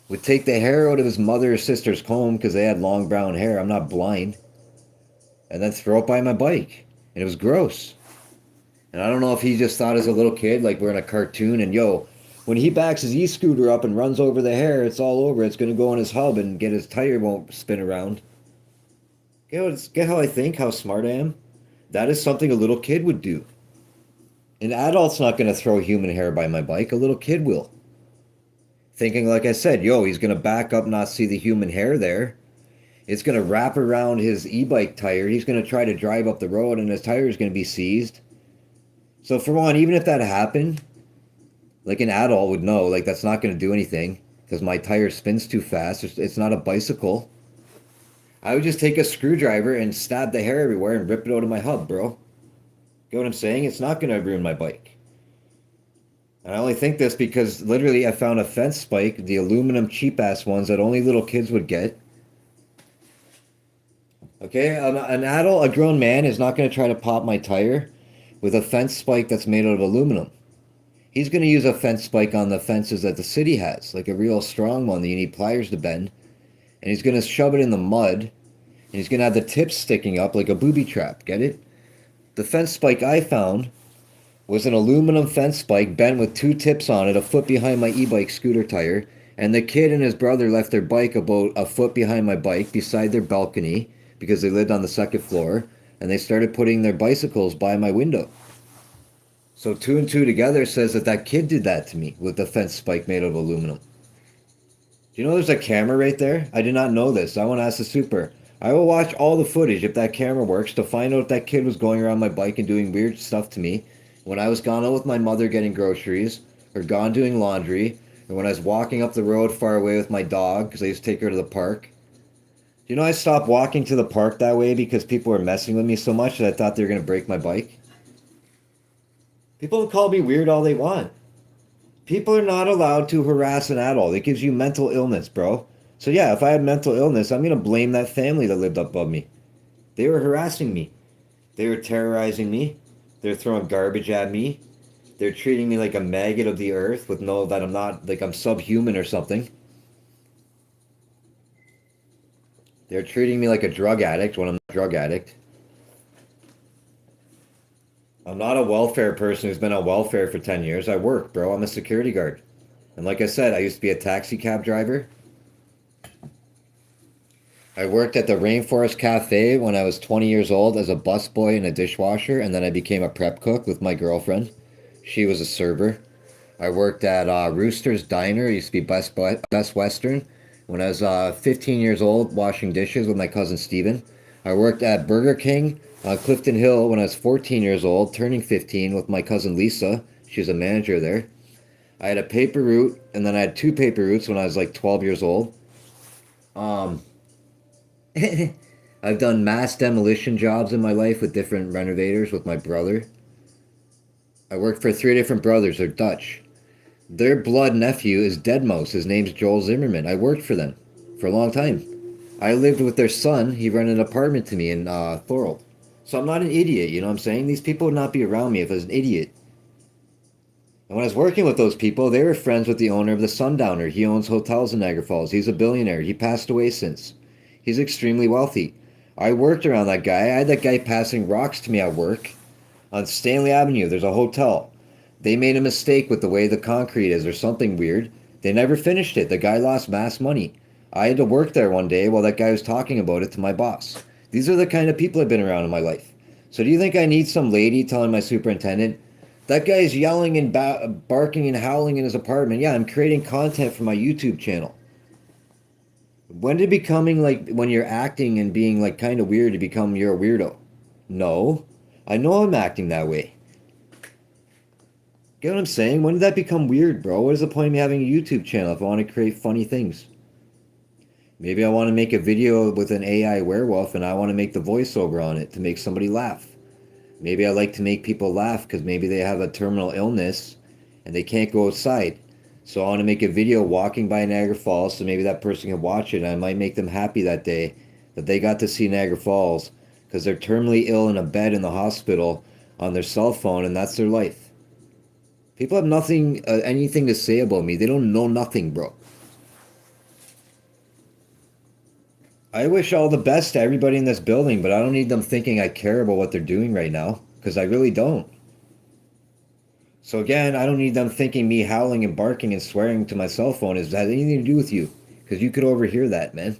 [SPEAKER 1] would take the hair out of his mother or sister's comb because they had long brown hair. I'm not blind. And then throw it by my bike. And it was gross. And I don't know if he just thought as a little kid, like we're in a cartoon and yo, when he backs his e-scooter up and runs over the hair, it's all over. It's going to go on his hub and get his tire won't spin around. Get how I think, how smart I am? That is something a little kid would do. An adult's not going to throw human hair by my bike. A little kid will. Thinking, like I said, yo, he's going to back up, not see the human hair there. It's going to wrap around his e-bike tire. He's going to try to drive up the road and his tire is going to be seized. So for one, even if that happened, like an adult would know, like that's not going to do anything because my tire spins too fast. It's not a bicycle. I would just take a screwdriver and stab the hair everywhere and rip it out of my hub, bro. Get what I'm saying? It's not going to ruin my bike. And I only think this because literally I found a fence spike, the aluminum cheap-ass ones that only little kids would get. Okay, an adult, a grown man is not going to try to pop my tire with a fence spike that's made out of aluminum. He's going to use a fence spike on the fences that the city has, like a real strong one that you need pliers to bend. And he's going to shove it in the mud. And he's going to have the tips sticking up like a booby trap. Get it? The fence spike I found was an aluminum fence spike bent with 2 tips on it, a foot behind my e-bike scooter tire. And the kid and his brother left their bike about a foot behind my bike beside their balcony because they lived on the 2nd floor. And they started putting their bicycles by my window. So 2 and 2 together says that that kid did that to me with the fence spike made of aluminum. Do you know there's a camera right there? I did not know this. I want to ask the super. I will watch all the footage if that camera works to find out if that kid was going around my bike and doing weird stuff to me when I was gone out with my mother getting groceries or gone doing laundry or when I was walking up the road far away with my dog because I used to take her to the park. Do you know I stopped walking to the park that way because people were messing with me so much that I thought they were going to break my bike? People call me weird all they want. People are not allowed to harass an adult. It gives you mental illness, bro. So yeah, if I had mental illness, I'm going to blame that family that lived above me. They were harassing me. They were terrorizing me. They were throwing garbage at me. They're treating me like a maggot of the earth with no that I'm not like I'm subhuman or something. They're treating me like a drug addict when I'm not a drug addict. I'm not a welfare person who's been on welfare for 10 years. I work, bro. I'm a security guard. And like I said, I used to be a taxi cab driver. I worked at the Rainforest Cafe when I was 20 years old as a busboy and a dishwasher, and then I became a prep cook with my girlfriend. She was a server. I worked at Rooster's Diner. It used to be Best Western. When I was 15 years old, washing dishes with my cousin Steven. I worked at Burger King on Clifton Hill when I was 14 years old, turning 15 with my cousin Lisa. She was a manager there. I had a paper route, and then I had two paper routes when I was like 12 years old. Um, I've done mass demolition jobs in my life with different renovators with my brother. I worked for three different brothers. They're Dutch. Their blood nephew is Deadmau5. His name's Joel Zimmerman. I worked for them for a long time. I lived with their son. He rented an apartment to me in Thorold. So I'm not an idiot, you know what I'm saying? These people would not be around me if I was an idiot. And when I was working with those people, they were friends with the owner of the Sundowner. He owns hotels in Niagara Falls. He's a billionaire. He passed away since. He's extremely wealthy. I worked around that guy. I had that guy passing rocks to me at work on Stanley Avenue. There's a hotel. They made a mistake with the way the concrete is or something weird. They never finished it. The guy lost mass money. I had to work there one day while that guy was talking about it to my boss. These are the kind of people I've been around in my life. So do you think I need some lady telling my superintendent, that guy is yelling and barking and howling in his apartment? Yeah, I'm creating content for my YouTube channel. When did becoming like, when you're acting and being like kind of weird to become you're a weirdo? No. I know I'm acting that way. Get what I'm saying? When did that become weird, bro? What is the point of me having a YouTube channel if I want to create funny things? Maybe I want to make a video with an AI werewolf and I want to make the voiceover on it to make somebody laugh. Maybe I like to make people laugh because maybe they have a terminal illness and they can't go outside. So I want to make a video walking by Niagara Falls so maybe that person can watch it and I might make them happy that day that they got to see Niagara Falls because they're terminally ill in a bed in the hospital on their cell phone and that's their life. People have nothing, anything to say about me. They don't know nothing, bro. I wish all the best to everybody in this building, but I don't need them thinking I care about what they're doing right now, because I really don't. So again, I don't need them thinking me howling and barking and swearing to my cell phone has anything to do with you, because you could overhear that, man.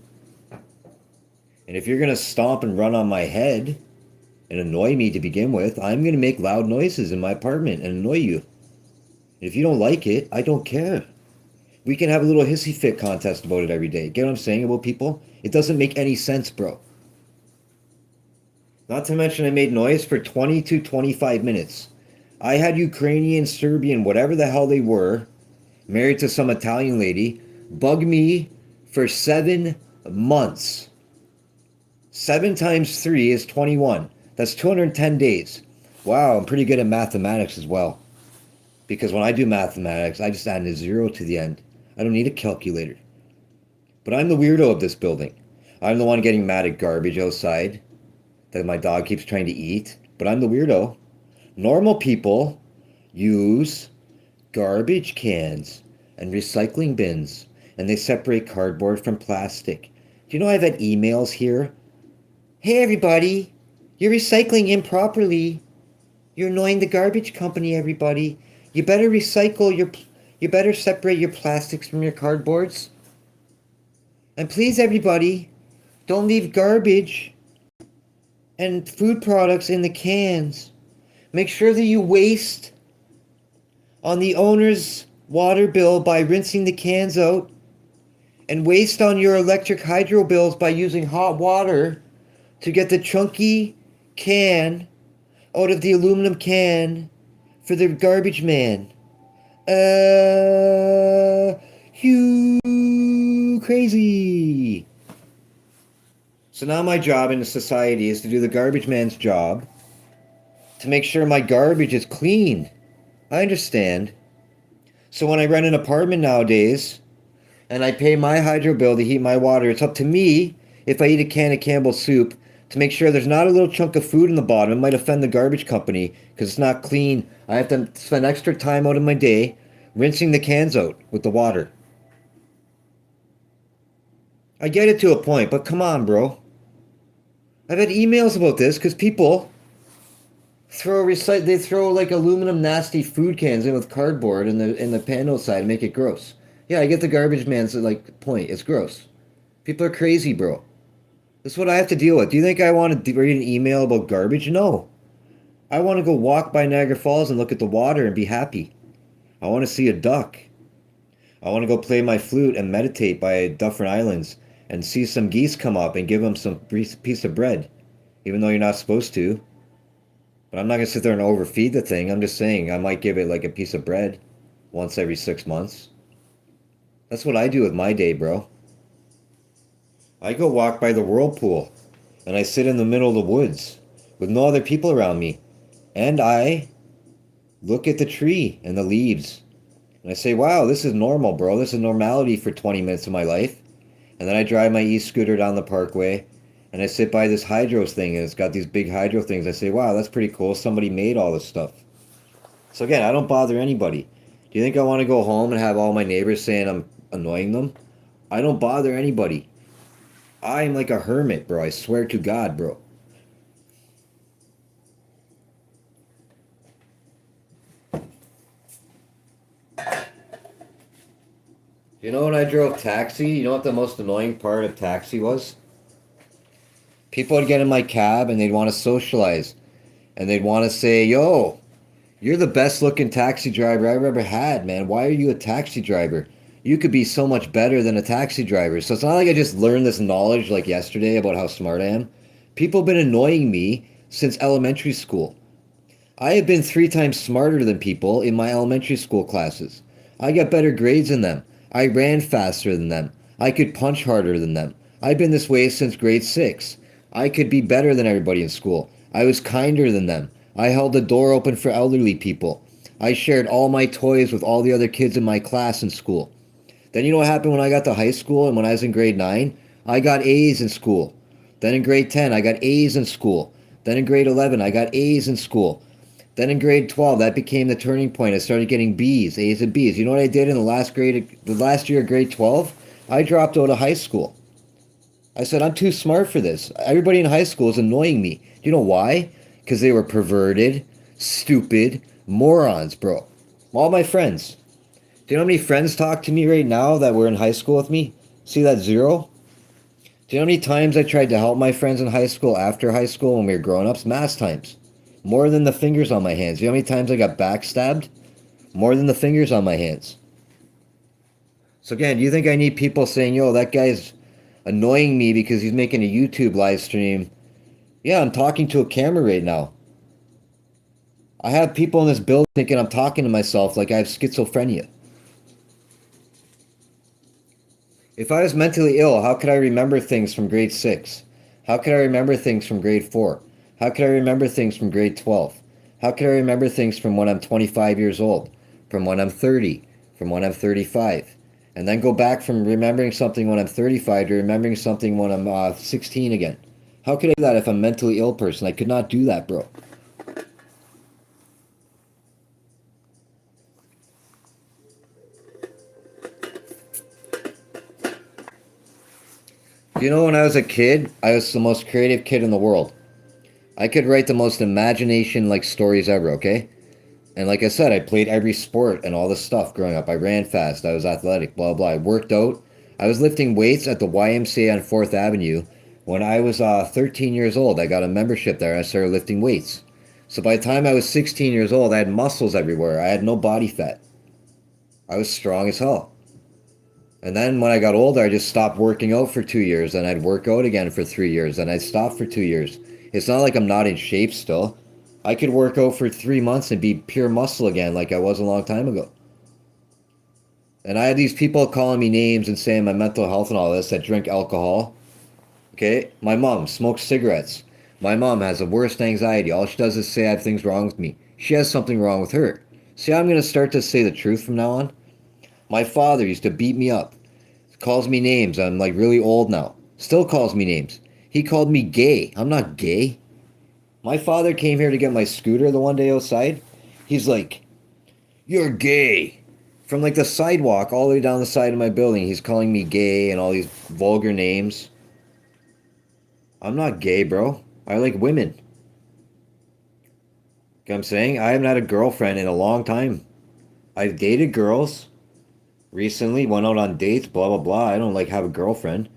[SPEAKER 1] And if you're going to stomp and run on my head and annoy me to begin with, I'm going to make loud noises in my apartment and annoy you. And if you don't like it, I don't care. We can have a little hissy fit contest about it every day. Get what I'm saying about people? It doesn't make any sense, bro. Not to mention I made noise for 20 to 25 minutes. I had Ukrainian, Serbian, whatever the hell they were, married to some Italian lady, bug me for 7 months. 7 times 3 is 21. That's 210 days. Wow, I'm pretty good at mathematics as well. Because when I do mathematics, I just add a 0 to the end. I don't need a calculator. But I'm the weirdo of this building. I'm the one getting mad at garbage outside that my dog keeps trying to eat. But I'm the weirdo. Normal people use garbage cans and recycling bins. And they separate cardboard from plastic. Do you know I've had emails here? Hey everybody, you're recycling improperly. You're annoying the garbage company, everybody. You better you better separate your plastics from your cardboards. And please, everybody, don't leave garbage and food products in the cans. Make sure that you waste on the owner's water bill by rinsing the cans out and waste on your electric hydro bills by using hot water to get the chunky can out of the aluminum can for the garbage man. You crazy. So now my job in the society is to do the garbage man's job to make sure my garbage is clean. I understand. So when I rent an apartment nowadays and I pay my hydro bill to heat my water, it's up to me if I eat a can of Campbell's soup to make sure there's not a little chunk of food in the bottom. It might offend the garbage company because it's not clean. I have to spend extra time out of my day rinsing the cans out with the water. I get it to a point, but come on, bro. I've had emails about this because people they throw like aluminum nasty food cans in with cardboard in the panel side and make it gross. Yeah, I get the garbage man's like point. It's gross. People are crazy, bro. This is what I have to deal with. Do you think I want to read an email about garbage? No. I want to go walk by Niagara Falls and look at the water and be happy. I want to see a duck. I want to go play my flute and meditate by Dufferin Islands and see some geese come up and give them some piece of bread, even though you're not supposed to. But I'm not going to sit there and overfeed the thing. I'm just saying I might give it like a piece of bread once every 6 months. That's what I do with my day, bro. I go walk by the whirlpool and I sit in the middle of the woods with no other people around me. And I look at the tree and the leaves. And I say, wow, this is normal, bro. This is normality for 20 minutes of my life. And then I drive my e-scooter down the parkway and I sit by this hydro thing and it's got these big hydro things. I say, wow, that's pretty cool. Somebody made all this stuff. So again, I don't bother anybody. Do you think I want to go home and have all my neighbors saying I'm annoying them? I don't bother anybody. I'm like a hermit, bro. I swear to God, bro. You know when I drove taxi, you know what the most annoying part of taxi was? People would get in my cab and they'd want to socialize. And they'd want to say, yo, you're the best looking taxi driver I've ever had, man. Why are you a taxi driver? You could be so much better than a taxi driver. So it's not like I just learned this knowledge like yesterday about how smart I am. People have been annoying me since elementary school. I have been 3 times smarter than people in my elementary school classes. I got better grades than them. I ran faster than them. I could punch harder than them. I've been this way since grade 6. I could be better than everybody in school. I was kinder than them. I held the door open for elderly people. I shared all my toys with all the other kids in my class in school. Then you know what happened when I got to high school and when I was in grade 9? I got A's in school. Then in grade 10, I got A's in school. Then in grade 11, I got A's in school. Then in grade 12, that became the turning point. I started getting B's, A's and B's. You know what I did in the last year of grade 12? I dropped out of high school. I said, I'm too smart for this. Everybody in high school is annoying me. You know why? Because they were perverted, stupid, morons, bro. All my friends. Do you know how many friends talk to me right now that were in high school with me? See that 0? Do you know how many times I tried to help my friends in high school after high school when we were grown-ups? Mass times. More than the fingers on my hands. Do you know how many times I got backstabbed? More than the fingers on my hands. So again, do you think I need people saying, yo, that guy's annoying me because he's making a YouTube live stream? Yeah, I'm talking to a camera right now. I have people in this building thinking I'm talking to myself like I have schizophrenia. If I was mentally ill, how could I remember things from grade 6? How could I remember things from grade 4? How could I remember things from grade 12? How could I remember things from when I'm 25 years old? From when I'm 30? From when I'm 35? And then go back from remembering something when I'm 35 to remembering something when I'm 16 again. How could I do that if I'm a mentally ill person? I could not do that, bro. You know, when I was a kid, I was the most creative kid in the world. I could write the most imagination-like stories ever, okay? And like I said, I played every sport and all this stuff growing up. I ran fast. I was athletic, blah, blah. I worked out. I was lifting weights at the YMCA on 4th Avenue. When I was 13 years old, I got a membership there and I started lifting weights. So by the time I was 16 years old, I had muscles everywhere. I had no body fat. I was strong as hell. And then when I got older, I just stopped working out for 2 years. Then I'd work out again for 3 years. Then I'd stop for 2 years. It's not like I'm not in shape still. I could work out for 3 months and be pure muscle again like I was a long time ago. And I had these people calling me names and saying my mental health and all this that drink alcohol. Okay? My mom smokes cigarettes. My mom has the worst anxiety. All she does is say I have things wrong with me. She has something wrong with her. See how I'm going to start to say the truth from now on? My father used to beat me up. Calls me names. I'm like really old now. Still calls me names. He called me gay. I'm not gay. My father came here to get my scooter the one day outside. He's like, "You're gay." From like the sidewalk all the way down the side of my building, he's calling me gay and all these vulgar names. I'm not gay, bro. I like women. You know what I'm saying? I haven't had a girlfriend in a long time. I've dated girls recently, went out on dates, blah, blah, blah. I don't like have a girlfriend.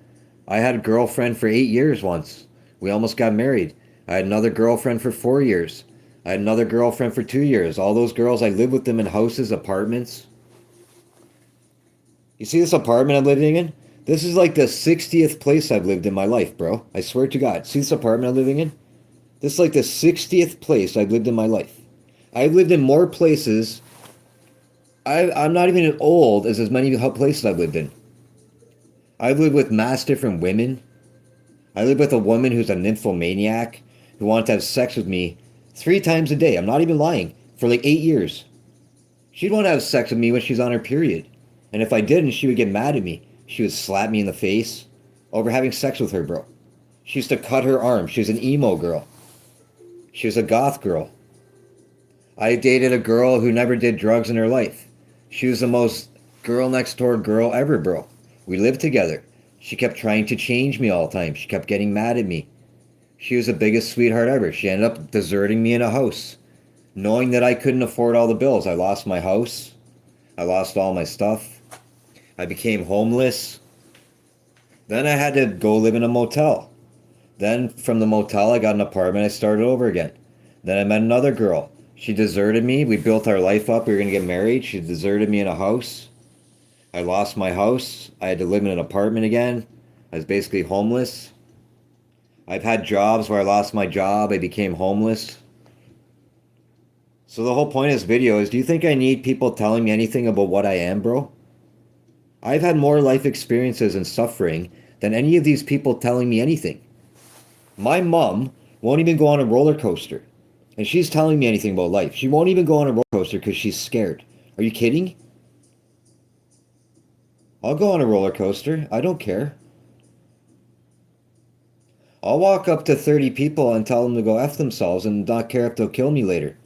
[SPEAKER 1] I had a girlfriend for 8 years once. We almost got married. I had another girlfriend for 4 years. I had another girlfriend for 2 years. All those girls, I lived with them in houses, apartments. You see this apartment I'm living in? This is like the 60th place I've lived in my life, bro. I swear to God. See this apartment I'm living in? This is like the 60th place I've lived in my life. I've lived in more places. I'm not even as old as many places I've lived in. I've lived with mass different women. I lived with a woman who's a nymphomaniac who wanted to have sex with me 3 times a day. I'm not even lying. For like 8 years. She'd want to have sex with me when she's on her period. And if I didn't, she would get mad at me. She would slap me in the face over having sex with her, bro. She used to cut her arm. She was an emo girl. She was a goth girl. I dated a girl who never did drugs in her life. She was the most girl next door girl ever, bro. We lived together. She kept trying to change me all the time. She kept getting mad at me. She was the biggest sweetheart ever. She ended up deserting me in a house. Knowing that I couldn't afford all the bills. I lost my house. I lost all my stuff. I became homeless. Then I had to go live in a motel. Then from the motel, I got an apartment. I started over again. Then I met another girl. She deserted me. We built our life up. We were going to get married. She deserted me in a house. I lost my house. I had to live in an apartment again. I was basically homeless. I've had jobs where I lost my job. I became homeless. So the whole point of this video is, do you think I need people telling me anything about what I am, bro? I've had more life experiences and suffering than any of these people telling me anything. My mom won't even go on a roller coaster. And she's telling me anything about life. She won't even go on a roller coaster because she's scared. Are you kidding? I'll go on a roller coaster. I don't care. I'll walk up to 30 people and tell them to go F themselves and not care if they'll kill me later.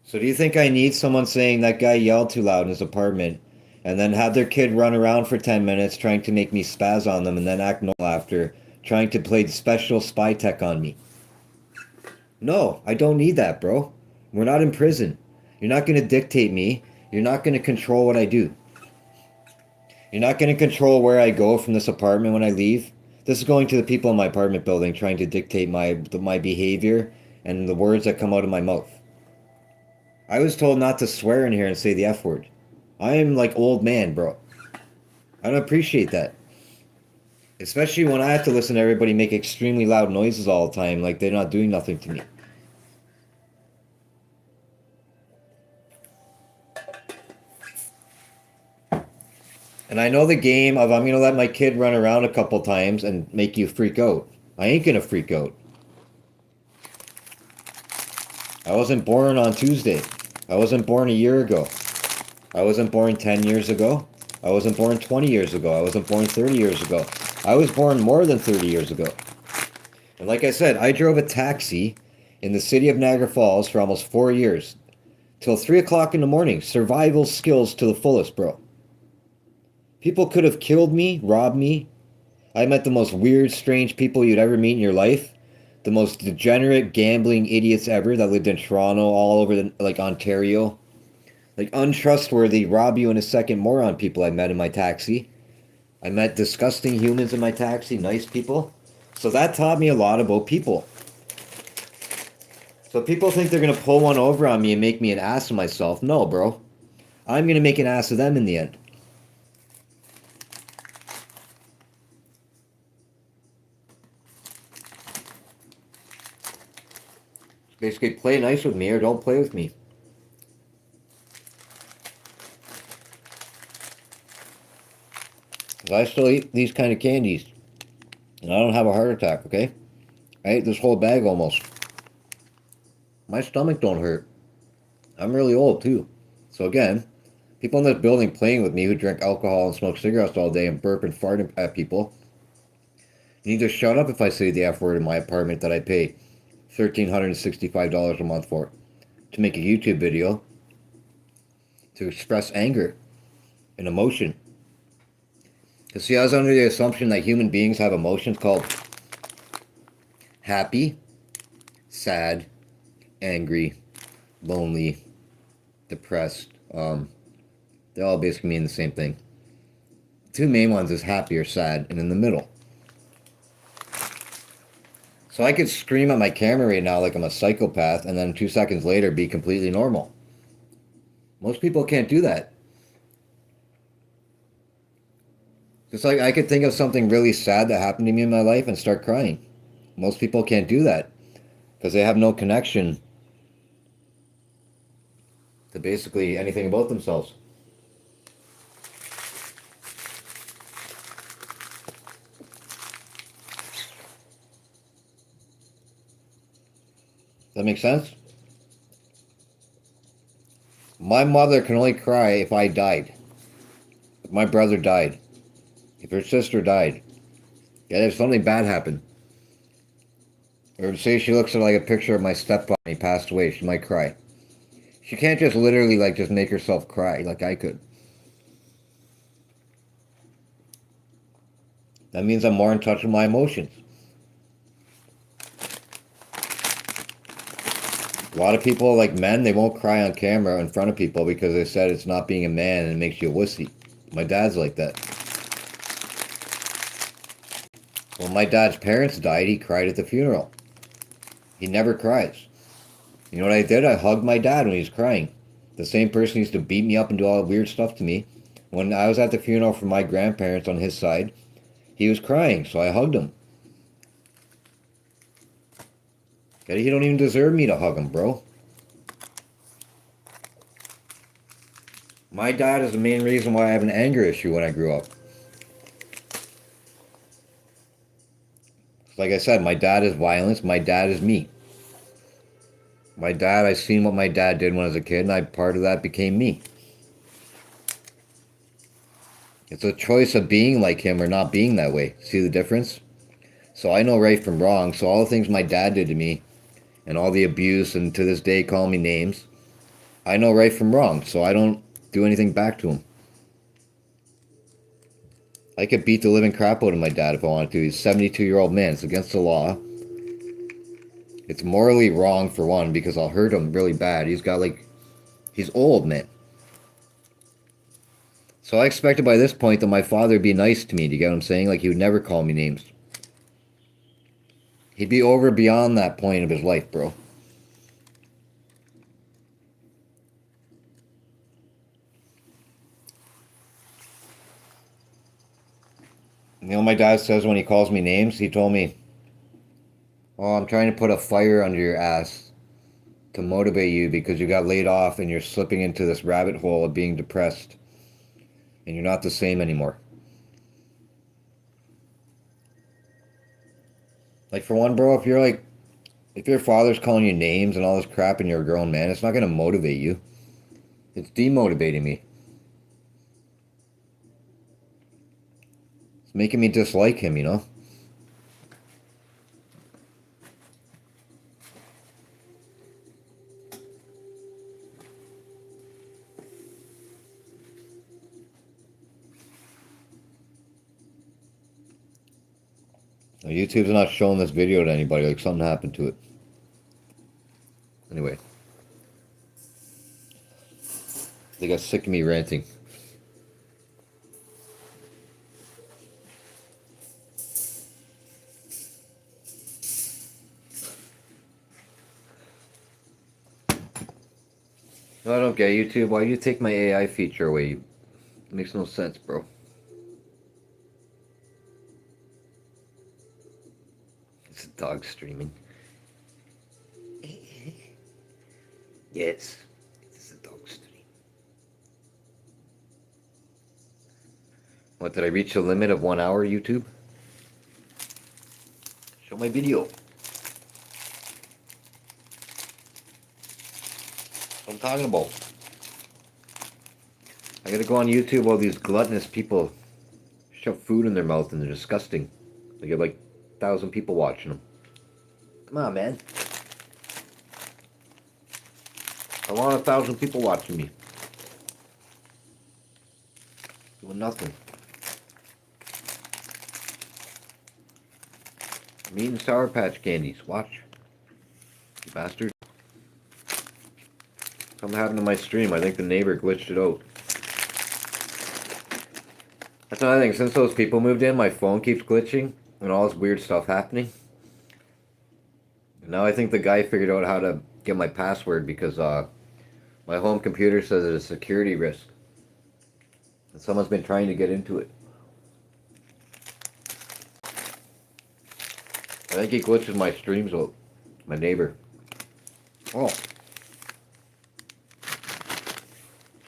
[SPEAKER 1] So do you think I need someone saying that guy yelled too loud in his apartment and then have their kid run around for 10 minutes trying to make me spaz on them and then act normal after, trying to play special spy tech on me? No, I don't need that, bro. We're not in prison. You're not going to dictate me. You're not going to control what I do. You're not going to control where I go from this apartment when I leave. This is going to the people in my apartment building trying to dictate my behavior and the words that come out of my mouth. I was told not to swear in here and say the F word. I am like old man, bro. I don't appreciate that. Especially when I have to listen to everybody make extremely loud noises all the time like they're not doing nothing to me. And I know the game of I'm going to let my kid run around a couple times and make you freak out. I ain't going to freak out. I wasn't born on Tuesday. I wasn't born a year ago. I wasn't born 10 years ago. I wasn't born 20 years ago. I wasn't born 30 years ago. I was born more than 30 years ago. And like I said, I drove a taxi in the city of Niagara Falls for almost 4 years. Till 3 o'clock in the morning. Survival skills to the fullest, bro. People could have killed me, robbed me. I met the most weird, strange people you'd ever meet in your life. The most degenerate, gambling idiots ever that lived in Toronto, all over like Ontario. Like untrustworthy, rob you in a second moron people I met in my taxi. I met disgusting humans in my taxi, nice people. So that taught me a lot about people. So people think they're going to pull one over on me and make me an ass of myself. No, bro. I'm going to make an ass of them in the end. Basically, play nice with me or don't play with me. I still eat these kind of candies. And I don't have a heart attack, okay? I ate this whole bag almost. My stomach don't hurt. I'm really old, too. So again, People in this building playing with me who drink alcohol and smoke cigarettes all day and burp and fart at people. You need to shut up if I say the F word in my apartment that I pay $1,365 a month for to make a YouTube video to express anger and emotion. Because see, I was under the assumption that human beings have emotions called happy, sad, angry, lonely, depressed. They all basically mean the same thing. Two main ones is happy or sad, and in the middle. So I could scream at my camera right now like I'm a psychopath, and then 2 seconds later be completely normal. Most people can't do that. Just like I could think of something really sad that happened to me in my life and start crying. Most people can't do that because they have no connection to basically anything about themselves. Does that make sense? My mother can only cry if I died. If my brother died. If her sister died. Yeah, if something bad happened. Or say she looks at like a picture of my stepfather and he passed away, she might cry. She can't just literally like just make herself cry like I could. That means I'm more in touch with my emotions. A lot of people, like men, they won't cry on camera in front of people because they said it's not being a man and it makes you a wussy. My dad's like that. When my dad's parents died, he cried at the funeral. He never cries. You know what I did? I hugged my dad when he was crying. The same person used to beat me up and do all weird stuff to me. When I was at the funeral for my grandparents on his side, he was crying, so I hugged him. He don't even deserve me to hug him, bro. My dad is the main reason why I have an anger issue when I grew up. Like I said, my dad is violence, my dad is me. My dad, I seen what my dad did when I was a kid, and part of that became me. It's a choice of being like him or not being that way. See the difference? So I know right from wrong. So all the things my dad did to me, and all the abuse, and to this day call me names, I know right from wrong. So I don't do anything back to him. I could beat the living crap out of my dad if I wanted to. He's a 72-year-old man. It's against the law. It's morally wrong for one because I'll hurt him really bad. He's old, man. So I expected by this point that my father would be nice to me. Do you get what I'm saying? Like he would never call me names. He'd be over beyond that point of his life, bro. You know what my dad says when he calls me names? He told me, "Oh, I'm trying to put a fire under your ass to motivate you because you got laid off and you're slipping into this rabbit hole of being depressed and you're not the same anymore." Like for one, bro, if your father's calling you names and all this crap and you're a grown man, it's not going to motivate you. It's demotivating me. It's making me dislike him, you know? Now, YouTube's not showing this video to anybody, like something happened to it. Anyway. They got sick of me ranting. No, I don't get YouTube. Why do you take my AI feature away? It makes no sense, bro. It's a dog streaming. Yes, it's a dog stream. What, did I reach the limit of 1 hour, YouTube? Show my video. That's what I'm talking about. I gotta go on YouTube. All these gluttonous people shove food in their mouth and they're disgusting. They get like 1,000 people watching them. Come on, man. I want 1,000 people watching me. Doing nothing. I'm eating Sour Patch candies. Watch. You bastard. Something happened to my stream. I think the neighbor glitched it out. That's another thing. Since those people moved in, my phone keeps glitching and all this weird stuff happening. And now I think the guy figured out how to get my password because my home computer says it's a security risk. And someone's been trying to get into it. I think he glitches my streams out. My neighbor. Oh.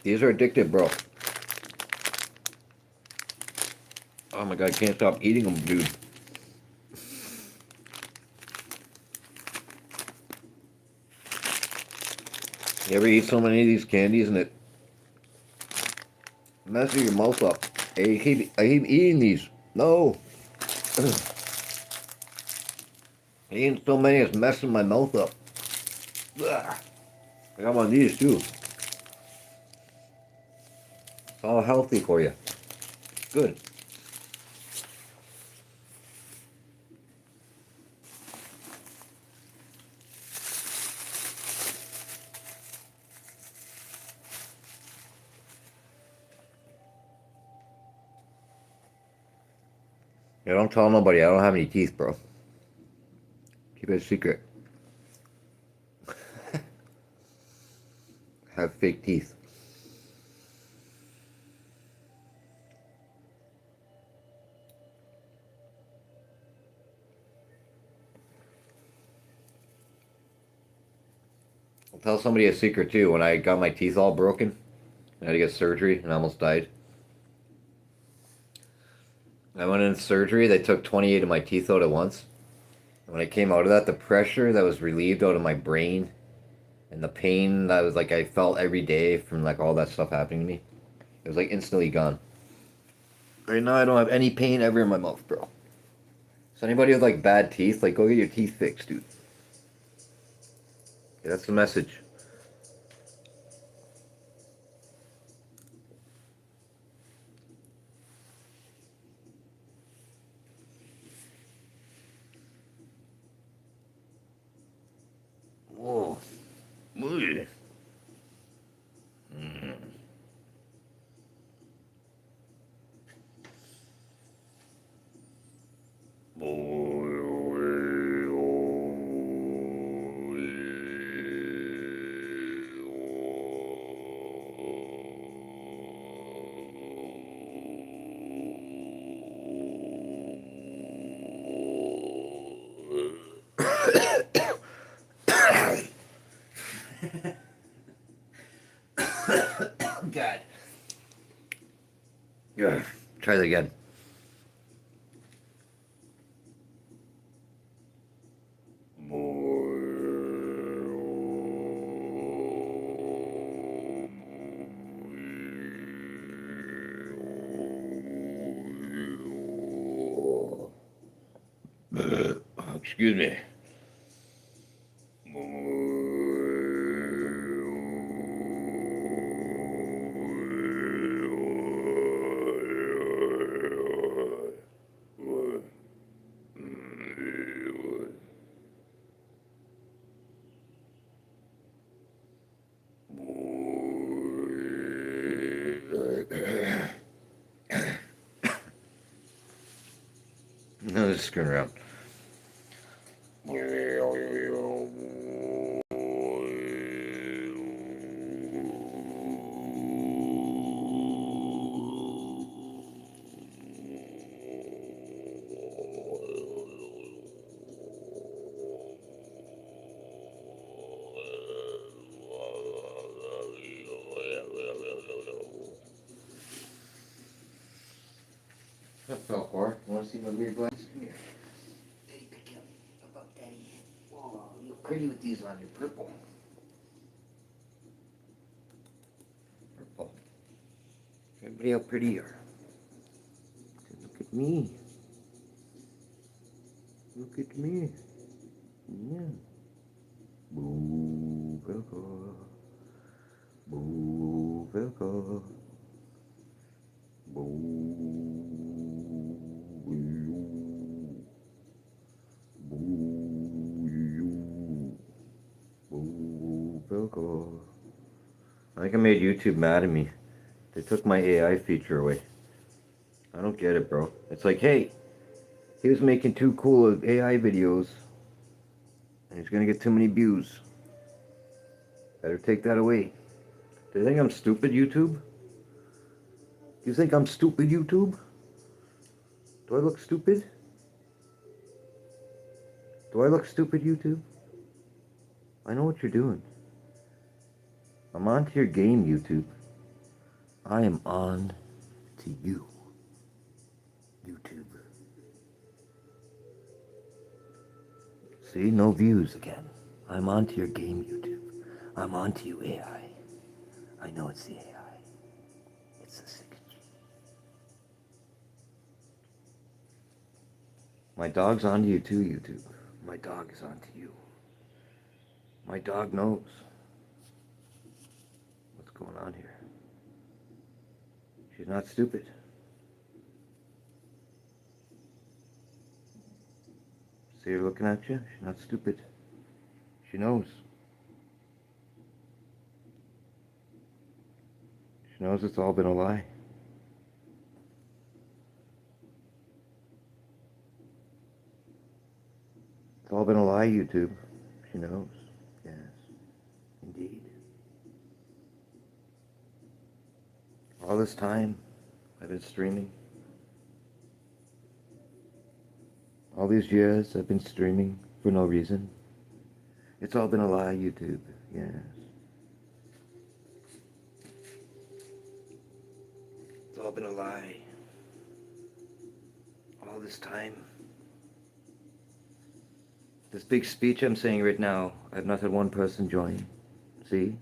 [SPEAKER 1] These are addictive, bro. Oh my god, I can't stop eating them, dude. You ever eat so many of these candies and it messes your mouth up? I keep eating these. No. Eating so many is messing my mouth up. Ugh. I got one of these too. It's all healthy for you. Good. Yeah, don't tell nobody. I don't have any teeth, bro. Keep it a secret. I have fake teeth. I'll tell somebody a secret too. When I got my teeth all broken, I had to get surgery and I almost died. I went in surgery. They took 28 of my teeth out at once. When I came out of that, the pressure that was relieved out of my brain and the pain that was like I felt every day from like all that stuff happening to me, it was like instantly gone. Right now I don't have any pain ever in my mouth, bro. So anybody with like bad teeth, like go get your teeth fixed, dude. Yeah, that's the message. Whoa. Ooh. Mm. God. Yeah. Try that again. Excuse me. No, just screwing around. That felt for. You want to see my weird glasses? Come here. Daddy, pick up. How about Daddy? Whoa, you look pretty with these on. You're purple. Purple. Look how pretty you are. Look at me. Look at me. Yeah. Boo, Velcro. Boo, Velcro. Boo, you. Boo, you. Boo, Velcro. I think I made YouTube mad at me. They took my AI feature away. I don't get it, bro. It's like, hey, he was making too cool of AI videos, and he's gonna get too many views. Better take that away. Do you think I'm stupid, YouTube? Do you think I'm stupid, YouTube? Do I look stupid? Do I look stupid, YouTube? I know what you're doing. I'm on to your game, YouTube. I am on to you, YouTube. See, no views again. I'm on to your game, YouTube. I'm on to you, AI. I know it's the AI. It's the 6G. My dog's on to you too, YouTube. My dog is on to you. My dog knows what's going on here. She's not stupid. See her looking at you? She's not stupid. She knows. She knows it's all been a lie. It's all been a lie, YouTube. She knows. Yes, indeed. All this time, I've been streaming. All these years, I've been streaming for no reason. It's all been a lie, YouTube. Yes. It's all been a lie. All this time. This big speech I'm saying right now, I've not had one person join. See?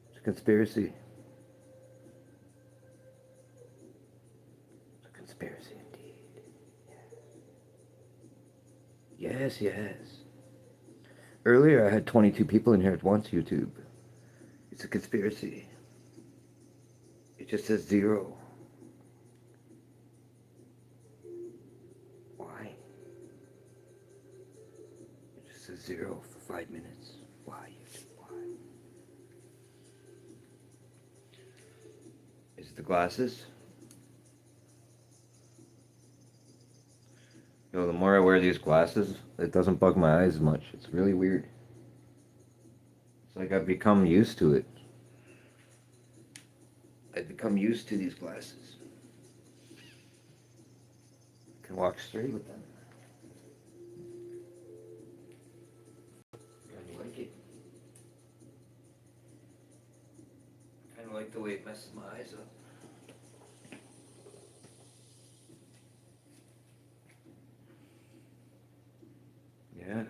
[SPEAKER 1] It's a conspiracy. It's a conspiracy indeed. Yes, yes. Earlier I had 22 people in here at once, YouTube. It's a conspiracy. It just says 0. Why? It just says 0 for 5 minutes. Why, YouTube? Why? Is it the glasses? You know, the more I wear these glasses, it doesn't bug my eyes as much. It's really weird. It's like I've become used to it. I've become used to these glasses. I can walk straight with them. I kind of like it. I kind of like the way it messes my eyes up. Yes,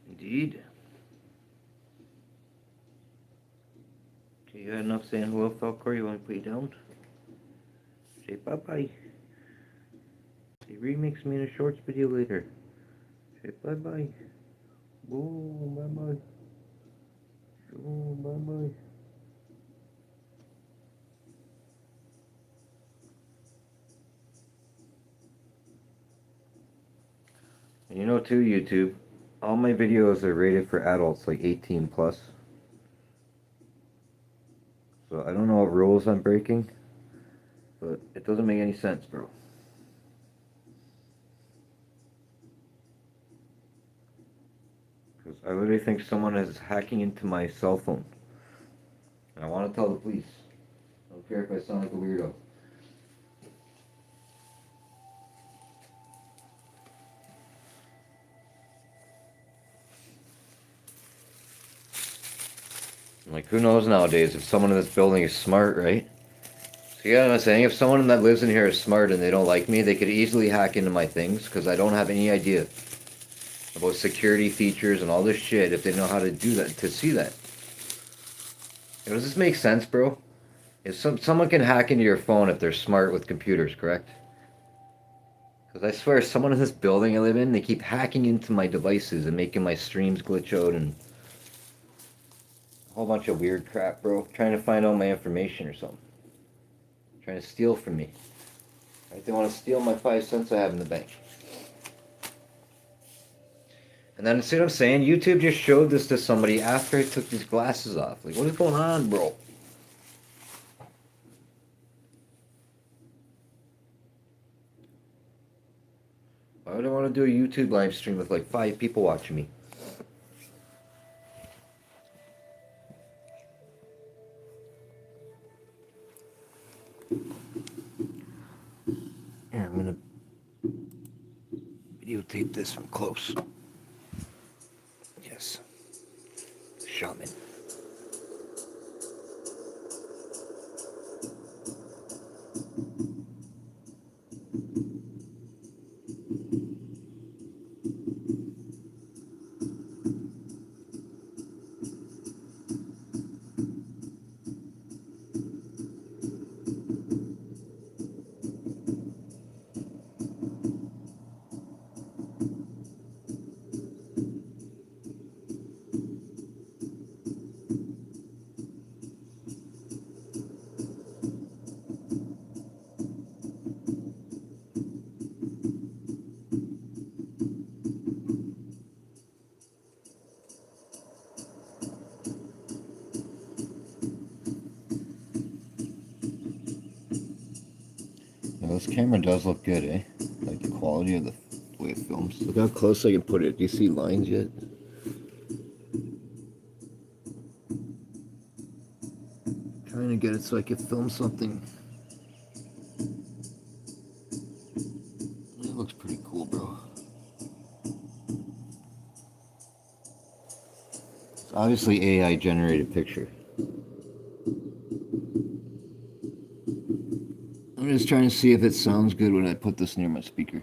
[SPEAKER 1] indeed. Okay, you had enough saying hello, Falcor? You want to put you down? Say bye-bye. Say remix me in a shorts video later. Say bye-bye. Oh, bye-bye. Oh, bye-bye. And you know too, YouTube, all my videos are rated for adults, like 18 plus. So I don't know what rules I'm breaking, but it doesn't make any sense, bro. Because I literally think someone is hacking into my cell phone. And I want to tell the police. I don't care if I sound like a weirdo. Like, who knows nowadays if someone in this building is smart, right? So, yeah, I'm saying, if someone that lives in here is smart and they don't like me, they could easily hack into my things, because I don't have any idea about security features and all this shit if they know how to do that, to see that. You know, does this make sense, bro? If someone can hack into your phone if they're smart with computers, correct? Because I swear, someone in this building I live in, they keep hacking into my devices and making my streams glitch out and a whole bunch of weird crap, bro. Trying to find out my information or something. Trying to steal from me. Right? They want to steal my 5 cents I have in the bank. And then, see what I'm saying? YouTube just showed this to somebody after I took these glasses off. Like, what is going on, bro? Why would I want to do a YouTube live stream with like 5 people watching me? Here, I'm gonna videotape this from close. Yes. Shaman. Now this camera does look good, eh? Like the quality of the way it films. Look how close I can put it. Do you see lines yet? Trying to get it so I can film something. It looks pretty cool, bro. It's obviously AI generated picture. I'm just trying to see if it sounds good when I put this near my speaker.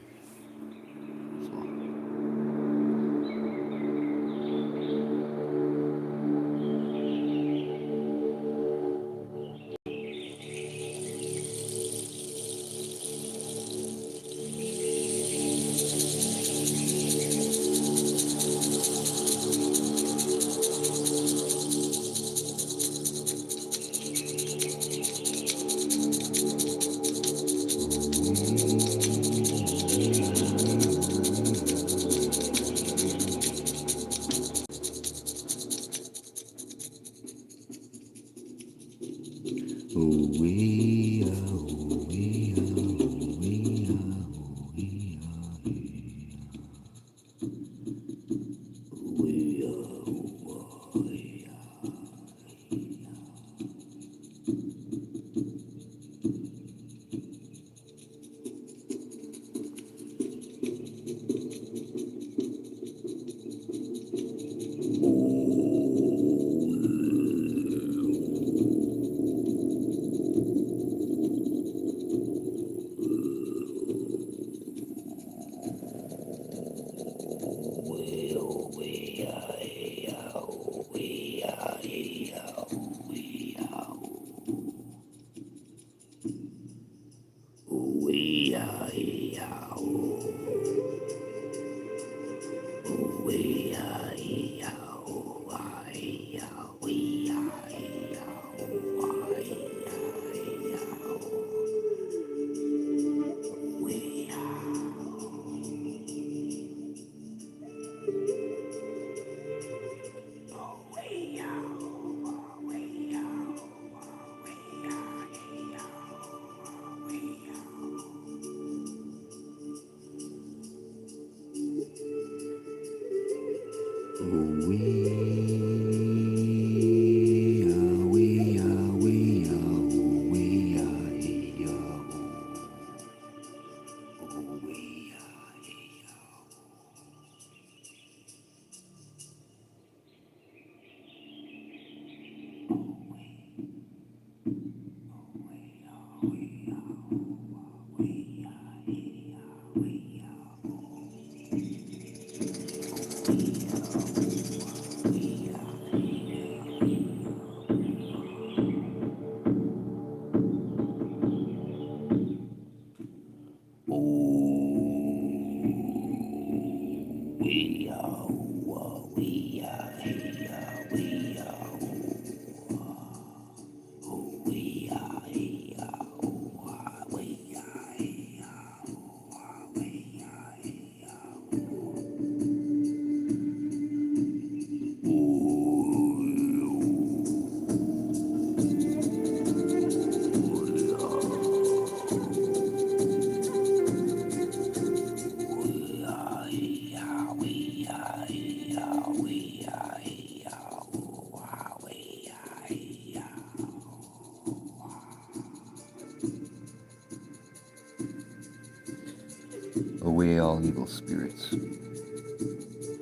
[SPEAKER 1] evil spirits.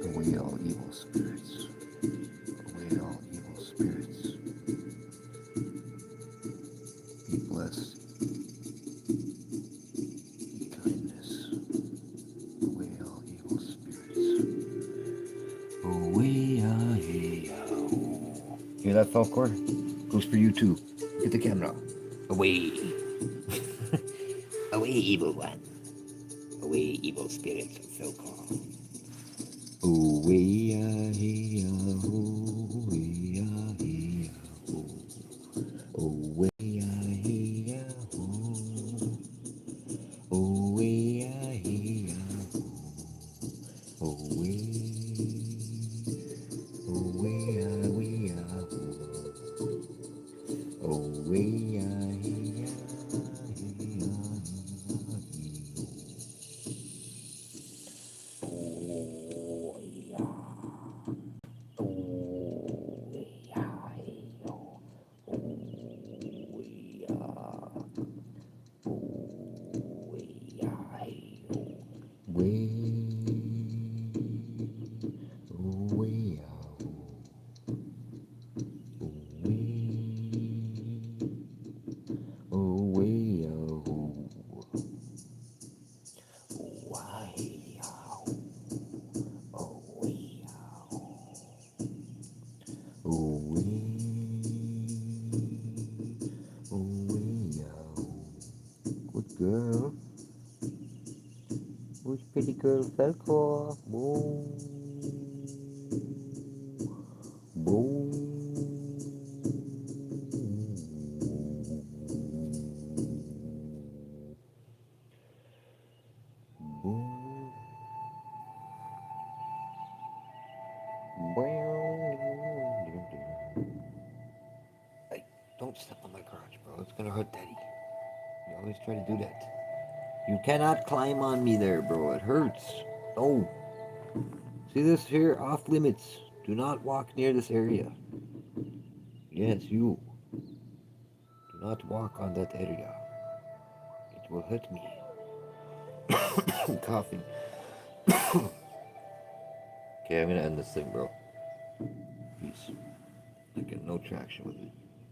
[SPEAKER 1] Away all evil spirits. Away all evil spirits. Be blessed. Be kindness. Away all evil spirits. Away, ah, hey, ah, oh. Hear that, Falcor? Goes for you too. Get the camera. Away. Away, evil one. Away, evil spirits of Falcor. Away, ah, hey, ah, oh. Away, ah, hey, ah, oh. Away, ah, hey, ah, oh. Away, ah, hey, ah, oh. Away. Away, ah, way, ah, oh. Away, ah, hey, ah, hey, ah, oh, yeah. Oh, yeah, hey, oh. Oh, yeah. Oh, yeah, hey, oh. Way, oh, way, ah, oh. Way, oh, way, oh. Why, oh, oh, way, oh, way, oh. Good girl. Who's pretty girl Falcor? Boom. Boom. Boom. Hey, don't step on my crotch, bro. It's gonna hurt Daddy. You always try to do that. You cannot climb on me there, bro. It hurts. No. See this here? Off limits. Do not walk near this area. Yes, you. Do not walk on that area. It will hurt me. I'm coughing. Okay, I'm gonna end this thing, bro. Peace. I get no traction with it.